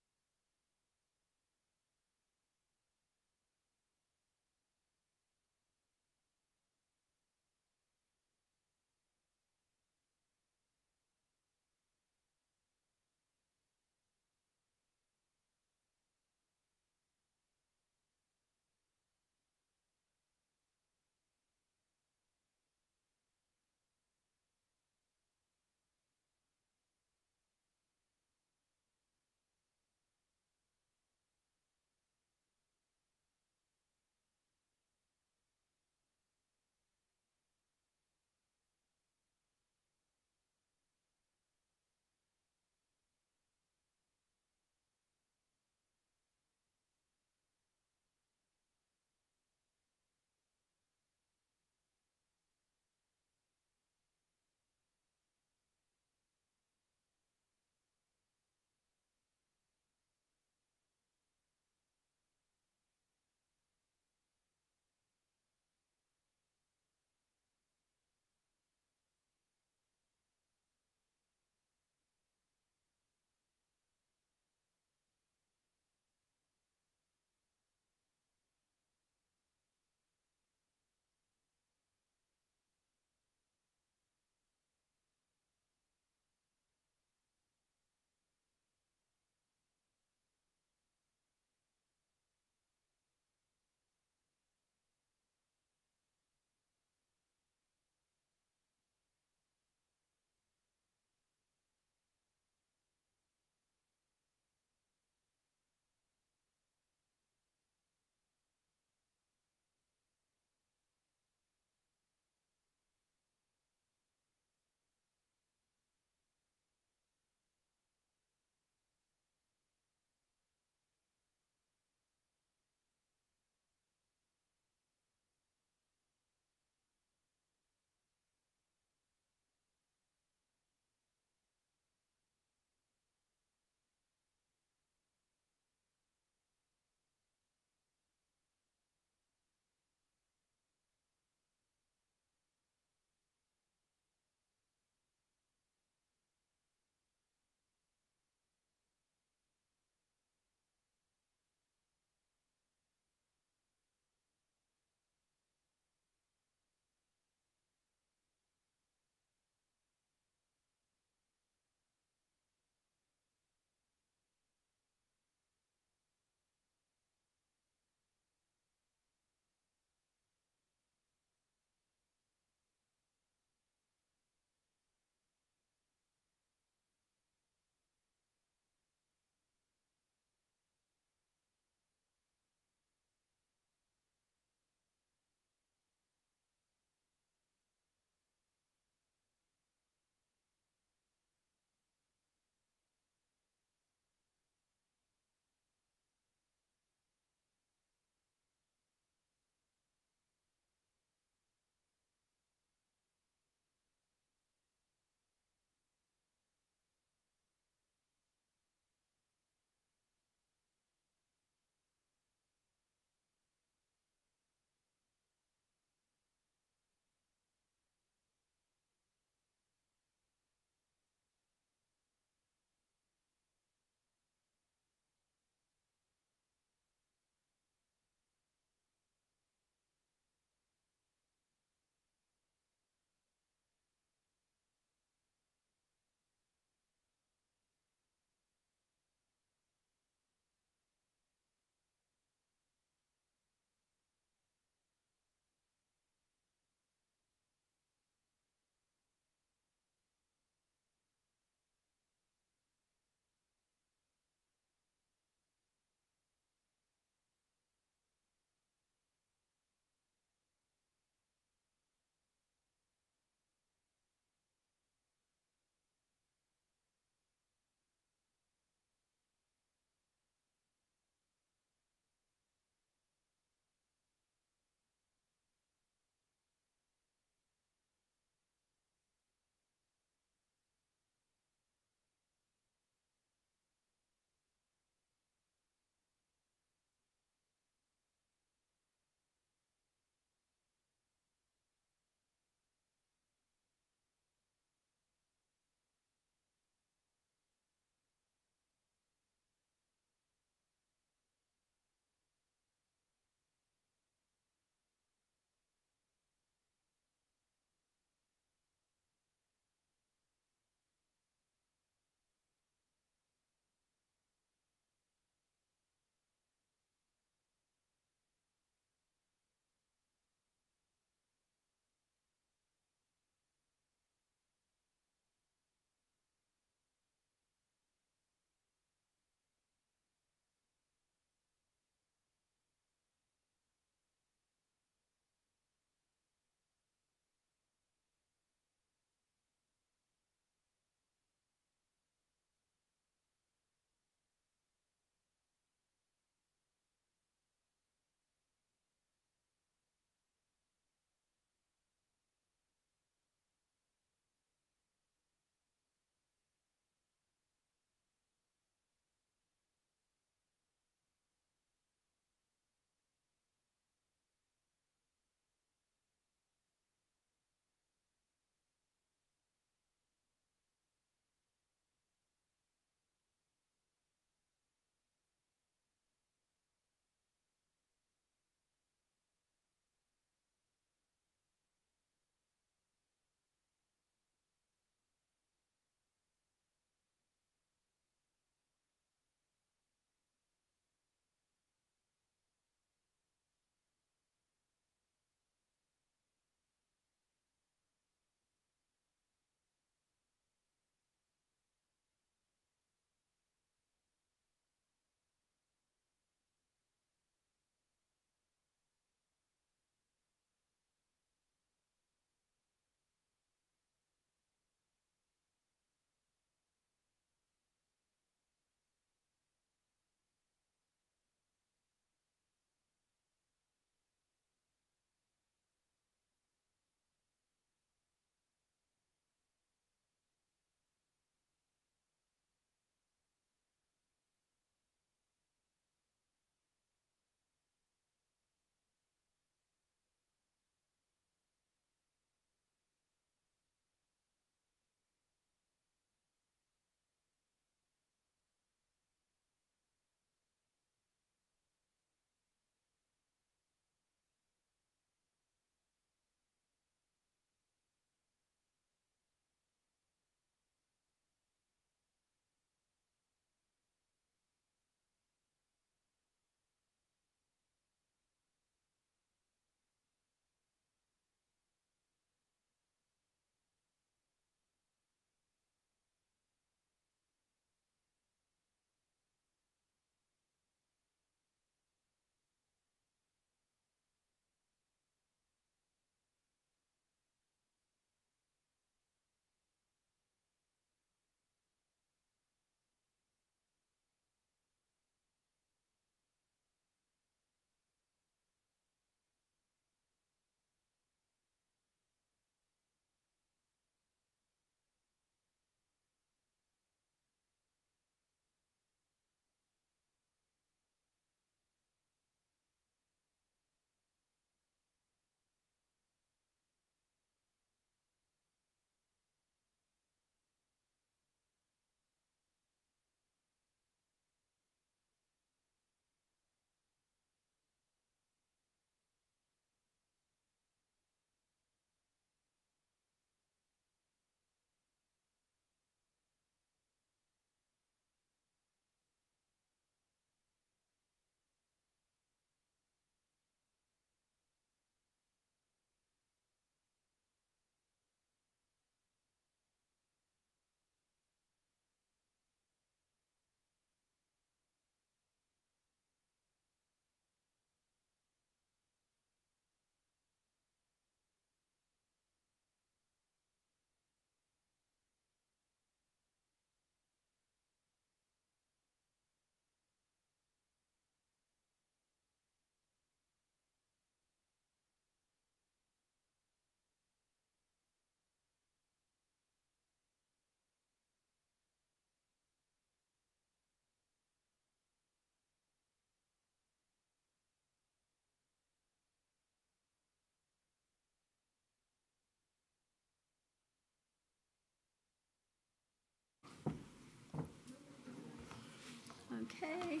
Okay.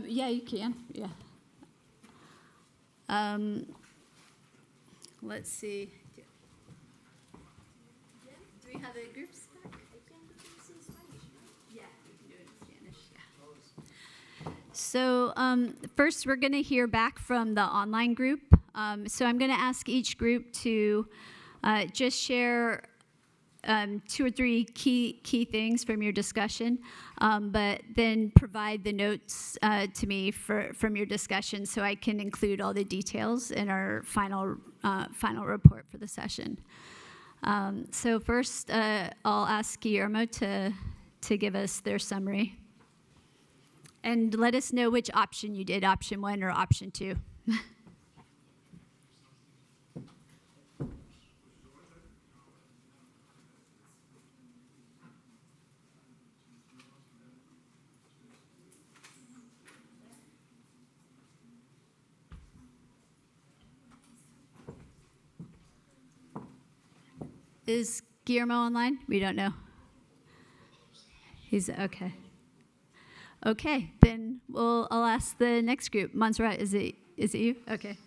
Yeah, you can, yeah. Let's see. Do we have a group spec? Yeah, we can do it in Spanish, yeah. So first, we're going to hear back from the online group. So I'm going to ask each group to just share 2 or 3 key things from your discussion, but then provide the notes to me from your discussion so I can include all the details in our final report for the session. So first, I'll ask Guillermo to give us their summary. And let us know which option you did, option 1 or option 2. Is Guillermo online? We don't know. He's okay. Okay, then I'll ask the next group. Montserrat, is it you? Okay.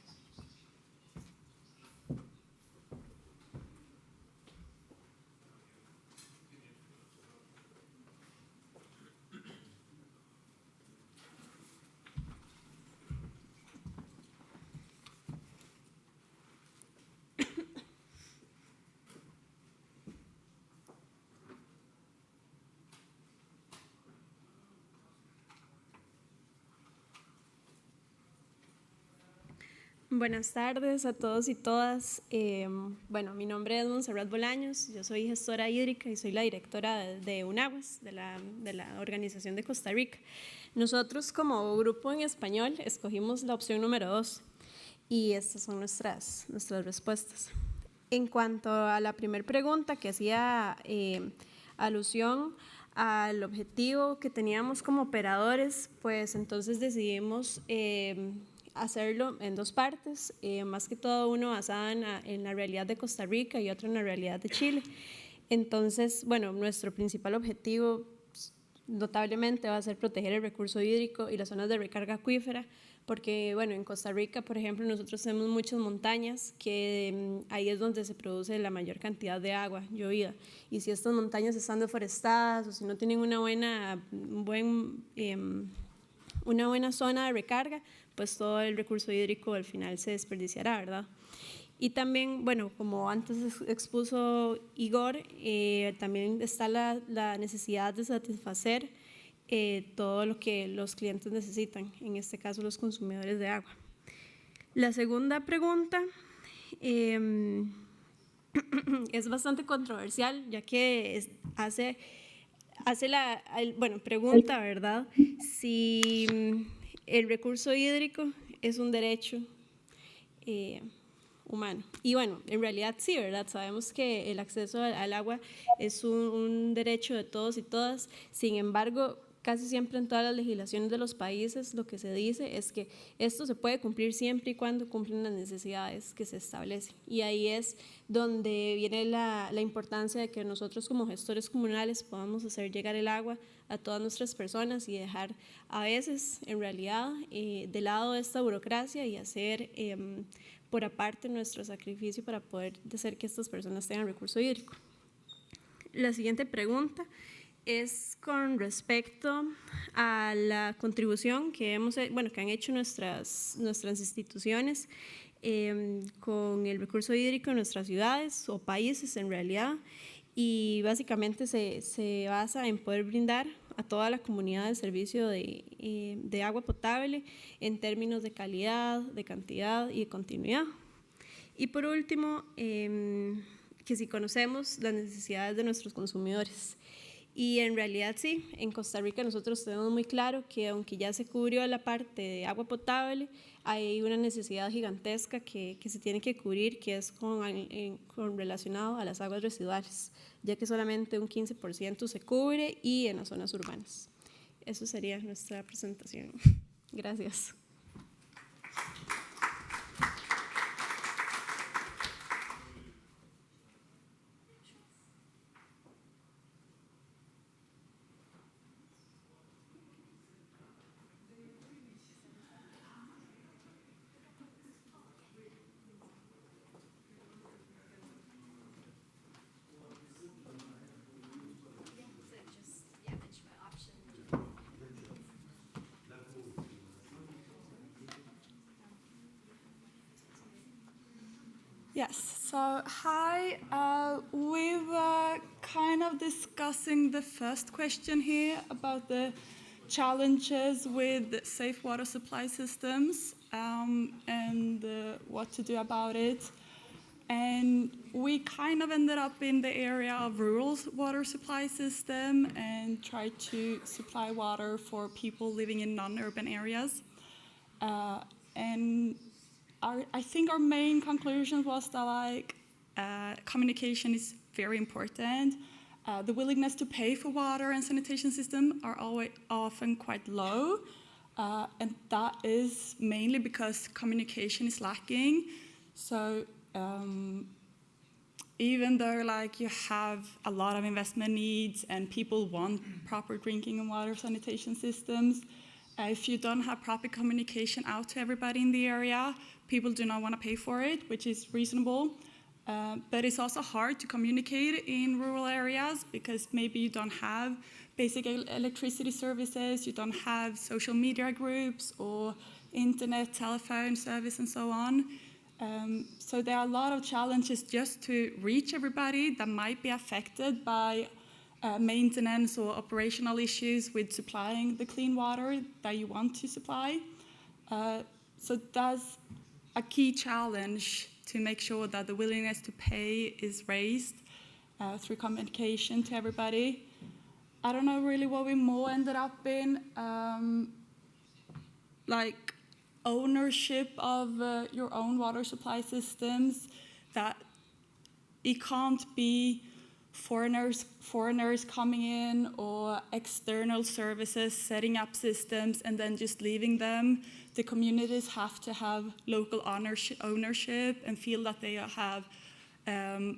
Buenas tardes a todos y todas. Bueno, mi nombre es Montserrat Bolaños, yo soy gestora hídrica y soy la directora de UNAGUAS, de la Organización de Costa Rica. Nosotros como grupo en español escogimos la opción número 2 y estas son nuestras respuestas. En cuanto a la primera pregunta que hacía alusión al objetivo que teníamos como operadores, pues entonces decidimos hacerlo en 2 partes, más que todo uno basada en la realidad de Costa Rica y otro en la realidad de Chile. Entonces, bueno, nuestro principal objetivo notablemente va a ser proteger el recurso hídrico y las zonas de recarga acuífera, porque, bueno, en Costa Rica, por ejemplo, nosotros tenemos muchas montañas que ahí es donde se produce la mayor cantidad de agua llovida. Y si estas montañas están deforestadas o si no tienen una buena zona de recarga, pues todo el recurso hídrico al final se desperdiciará, ¿verdad? Y también, bueno, como antes expuso Igor, también está la necesidad de satisfacer todo lo que los clientes necesitan, en este caso los consumidores de agua. La segunda pregunta es bastante controversial, ya que pregunta, ¿verdad? Si el recurso hídrico es un derecho humano. Y bueno, en realidad sí, ¿verdad? Sabemos que el acceso al agua es un derecho de todos y todas. Sin embargo, casi siempre en todas las legislaciones de los países lo que se dice es que esto se puede cumplir siempre y cuando cumplen las necesidades que se establecen. Y ahí es donde viene la importancia de que nosotros como gestores comunales podamos hacer llegar el agua a todas nuestras personas y dejar a veces, en realidad, de lado esta burocracia y hacer por aparte nuestro sacrificio para poder hacer que estas personas tengan recurso hídrico. La siguiente pregunta es con respecto a la contribución que han hecho nuestras instituciones con el recurso hídrico en nuestras ciudades o países en realidad, y básicamente se basa en poder brindar a toda la comunidad el servicio de agua potable en términos de calidad, de cantidad y de continuidad. Y por último, que si conocemos las necesidades de nuestros consumidores. Y en realidad sí, en Costa Rica nosotros tenemos muy claro que aunque ya se cubrió la parte de agua potable, hay una necesidad gigantesca que se tiene que cubrir, que es con relacionado a las aguas residuales, ya que solamente un 15% se cubre y en las zonas urbanas. Eso sería nuestra presentación. Gracias.
Yes, so hi. We were kind of discussing the first question here about the challenges with safe water supply systems and what to do about it. And we kind of ended up in the area of rural water supply system and tried to supply water for people living in non-urban areas. And I think our main conclusion was that communication is very important. The willingness to pay for water and sanitation system are often quite low, and that is mainly because communication is lacking. So even though you have a lot of investment needs and people want proper drinking and water sanitation systems, if you don't have proper communication out to everybody in the area, people do not want to pay for it, which is reasonable. But it's also hard to communicate in rural areas because maybe you don't have basic electricity services, you don't have social media groups or internet, telephone service, and so on. So there are a lot of challenges just to reach everybody that might be affected by maintenance or operational issues with supplying the clean water that you want to supply. So that's a key challenge to make sure that the willingness to pay is raised through communication to everybody. I don't know really what we more ended up in, ownership of your own water supply systems, that it can't be foreigners coming in or external services setting up systems and then just leaving them. The communities have to have local ownership and feel that they have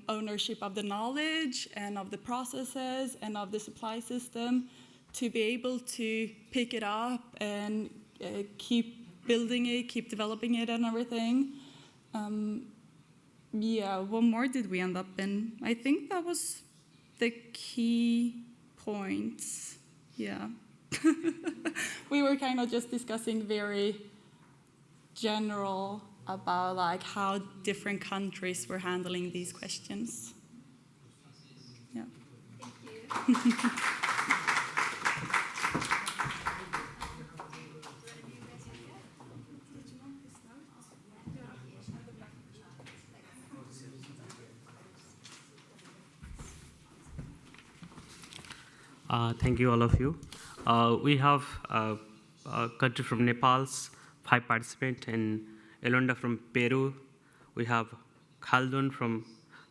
ownership of the knowledge and of the processes and of the supply system to be able to pick it up and keep building it, keep developing it and everything. What more did we end up in? I think that was the key points. Yeah. We were kind of just discussing very general about how different countries were handling these questions. Yeah. Thank you.
Thank you, all of you. We have a country from Nepal's 5 participants, and Elonda from Peru. We have Khaldun from,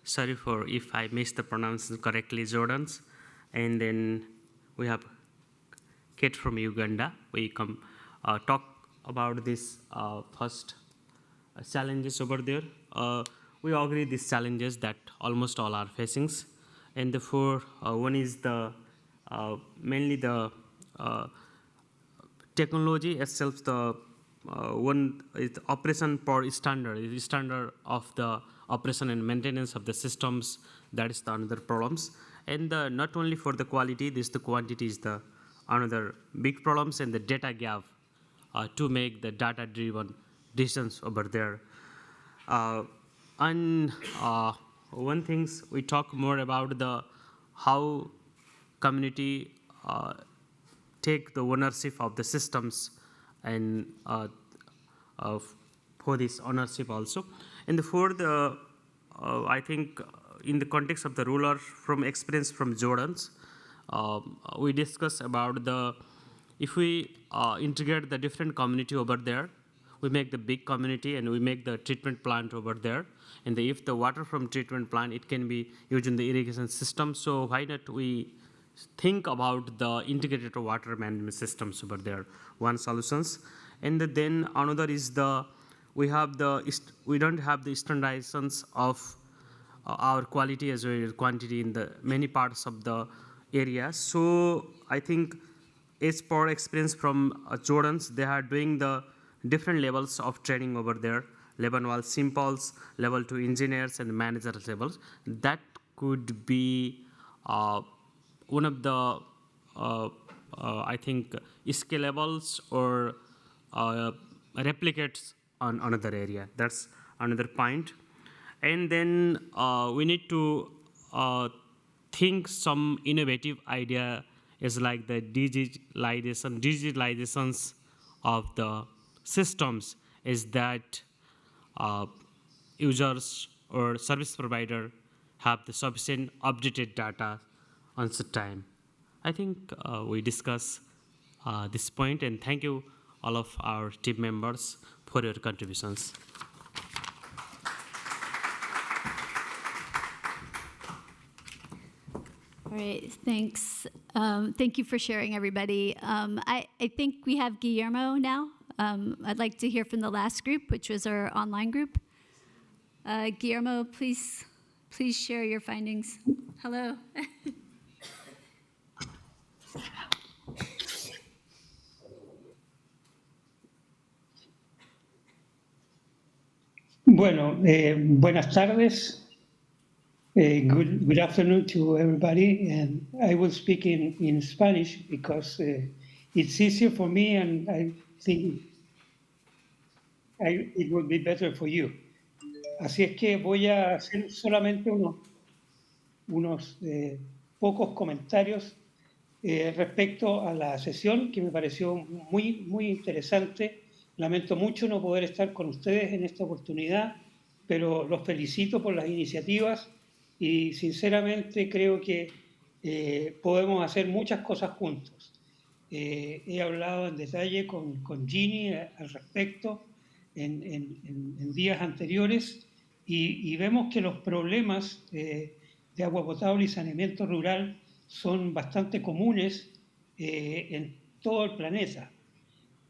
sorry for if I missed the pronunciation correctly, Jordan's. And then we have Kate from Uganda. We come talk about this first challenges over there. We agree these challenges that almost all are facing. And therefore, one is the mainly the technology itself. The one is the operation per standard. Is the standard of the operation and maintenance of the systems. That is the another problems. And not only for the quality, this the quantity is the another big problems, and the data gap to make the data-driven decisions over there. And one things we talk more about the how community take the ownership of the systems and for this ownership also. And for the I think in the context of the ruler from experience from Jordan's, we discuss about the if we integrate the different community over there, we make the big community and we make the treatment plant over there. And if the water from treatment plant, it can be used in the irrigation system. So why not we think about the integrated water management systems over there? One solutions. And then another is the we don't have the standardizations of our quality as well as quantity in the many parts of the area. So I think as per experience from Jordan's, they are doing the different levels of training over there. Level 1 simples, level 2 engineers, and manager levels. That could be one of the I think scalables or replicates on another area. That's another point. And then we need to think some innovative idea is like the digitalizations of the systems is that users or service provider have the sufficient updated data on the time. I think we discuss this point, and thank you all of our team members for your contributions.
All right, thanks. Thank you for sharing, everybody. I think we have Guillermo now. I'd like to hear from the last group, which was our online group. Guillermo, please share your findings. Hello.
Bueno, buenas tardes. Good afternoon to everybody. And I will speak in Spanish because it's easier for me and I think it will be better for you. Así es que voy a hacer solamente unos pocos comentarios respecto a la sesión que me pareció muy interesante. Lamento mucho no poder estar con ustedes en esta oportunidad, pero los felicito por las iniciativas y sinceramente creo que podemos hacer muchas cosas juntos. He hablado en detalle con Ginny al respecto en días anteriores y vemos que los problemas de agua potable y saneamiento rural son bastante comunes en todo el planeta.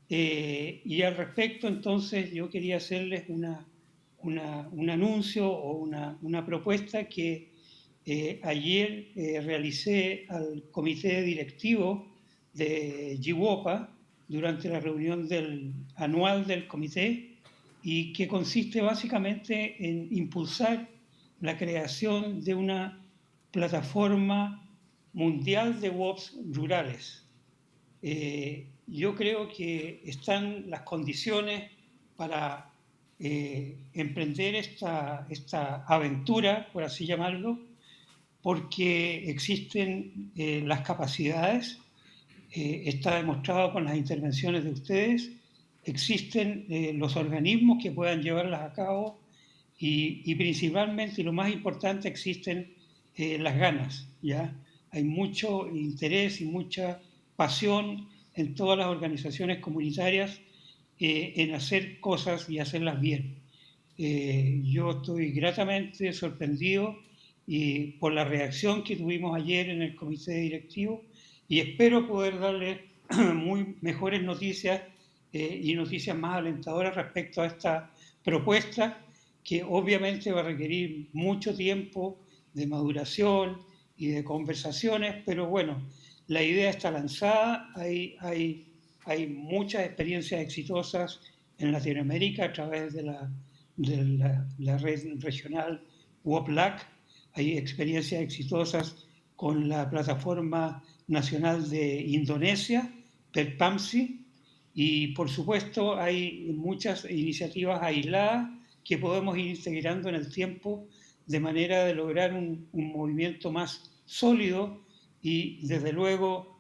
Y al respecto, entonces, yo quería hacerles un anuncio o una propuesta que ayer realicé al comité directivo de GWOPA durante la reunión anual del comité y que consiste básicamente en impulsar la creación de una plataforma mundial de WOPs rurales. Yo creo que están las condiciones para emprender esta aventura, por así llamarlo, porque existen las capacidades, está demostrado con las intervenciones de ustedes, existen los organismos que puedan llevarlas a cabo y principalmente, y lo más importante, existen las ganas, ¿ya? Hay mucho interés y mucha pasión en todas las organizaciones comunitarias en hacer cosas y hacerlas bien. Yo estoy gratamente sorprendido por la reacción que tuvimos ayer en el comité directivo y espero poder darle mejores noticias y noticias más alentadoras respecto a esta propuesta que obviamente va a requerir mucho tiempo de maduración y de conversaciones, pero bueno, la idea está lanzada, hay muchas experiencias exitosas en Latinoamérica a través de la red regional WOPLAC, hay experiencias exitosas con la plataforma nacional de Indonesia, PERPAMSI, y por supuesto hay muchas iniciativas aisladas que podemos ir integrando en el tiempo de manera de lograr un movimiento más sólido y desde luego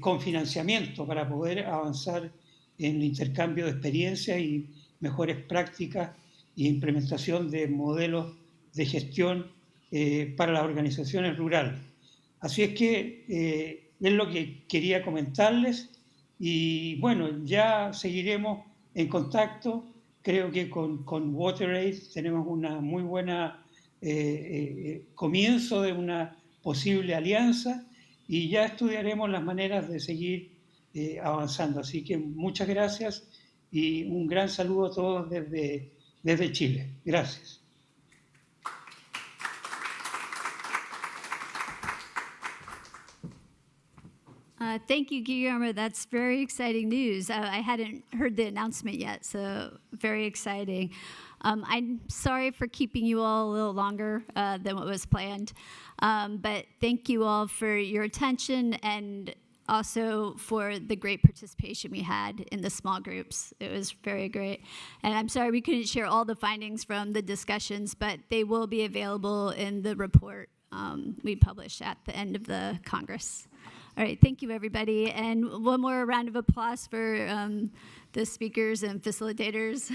con financiamiento para poder avanzar en el intercambio de experiencias y mejores prácticas e implementación de modelos de gestión para las organizaciones rurales. Así es que es lo que quería comentarles y bueno, ya seguiremos en contacto. Creo que con WaterAid tenemos una muy buena comienzo de una posible alianza y ya estudiaremos las maneras de seguir avanzando. Así que muchas gracias y un gran saludo a todos desde Chile. Gracias.
Thank you, Guillermo. That's very exciting news. I hadn't heard the announcement yet, so very exciting. I'm sorry for keeping you all a little longer than what was planned, but thank you all for your attention and also for the great participation we had in the small groups. It was very great. And I'm sorry we couldn't share all the findings from the discussions, but they will be available in the report we publish at the end of the Congress. All right, thank you, everybody. And one more round of applause for the speakers and facilitators.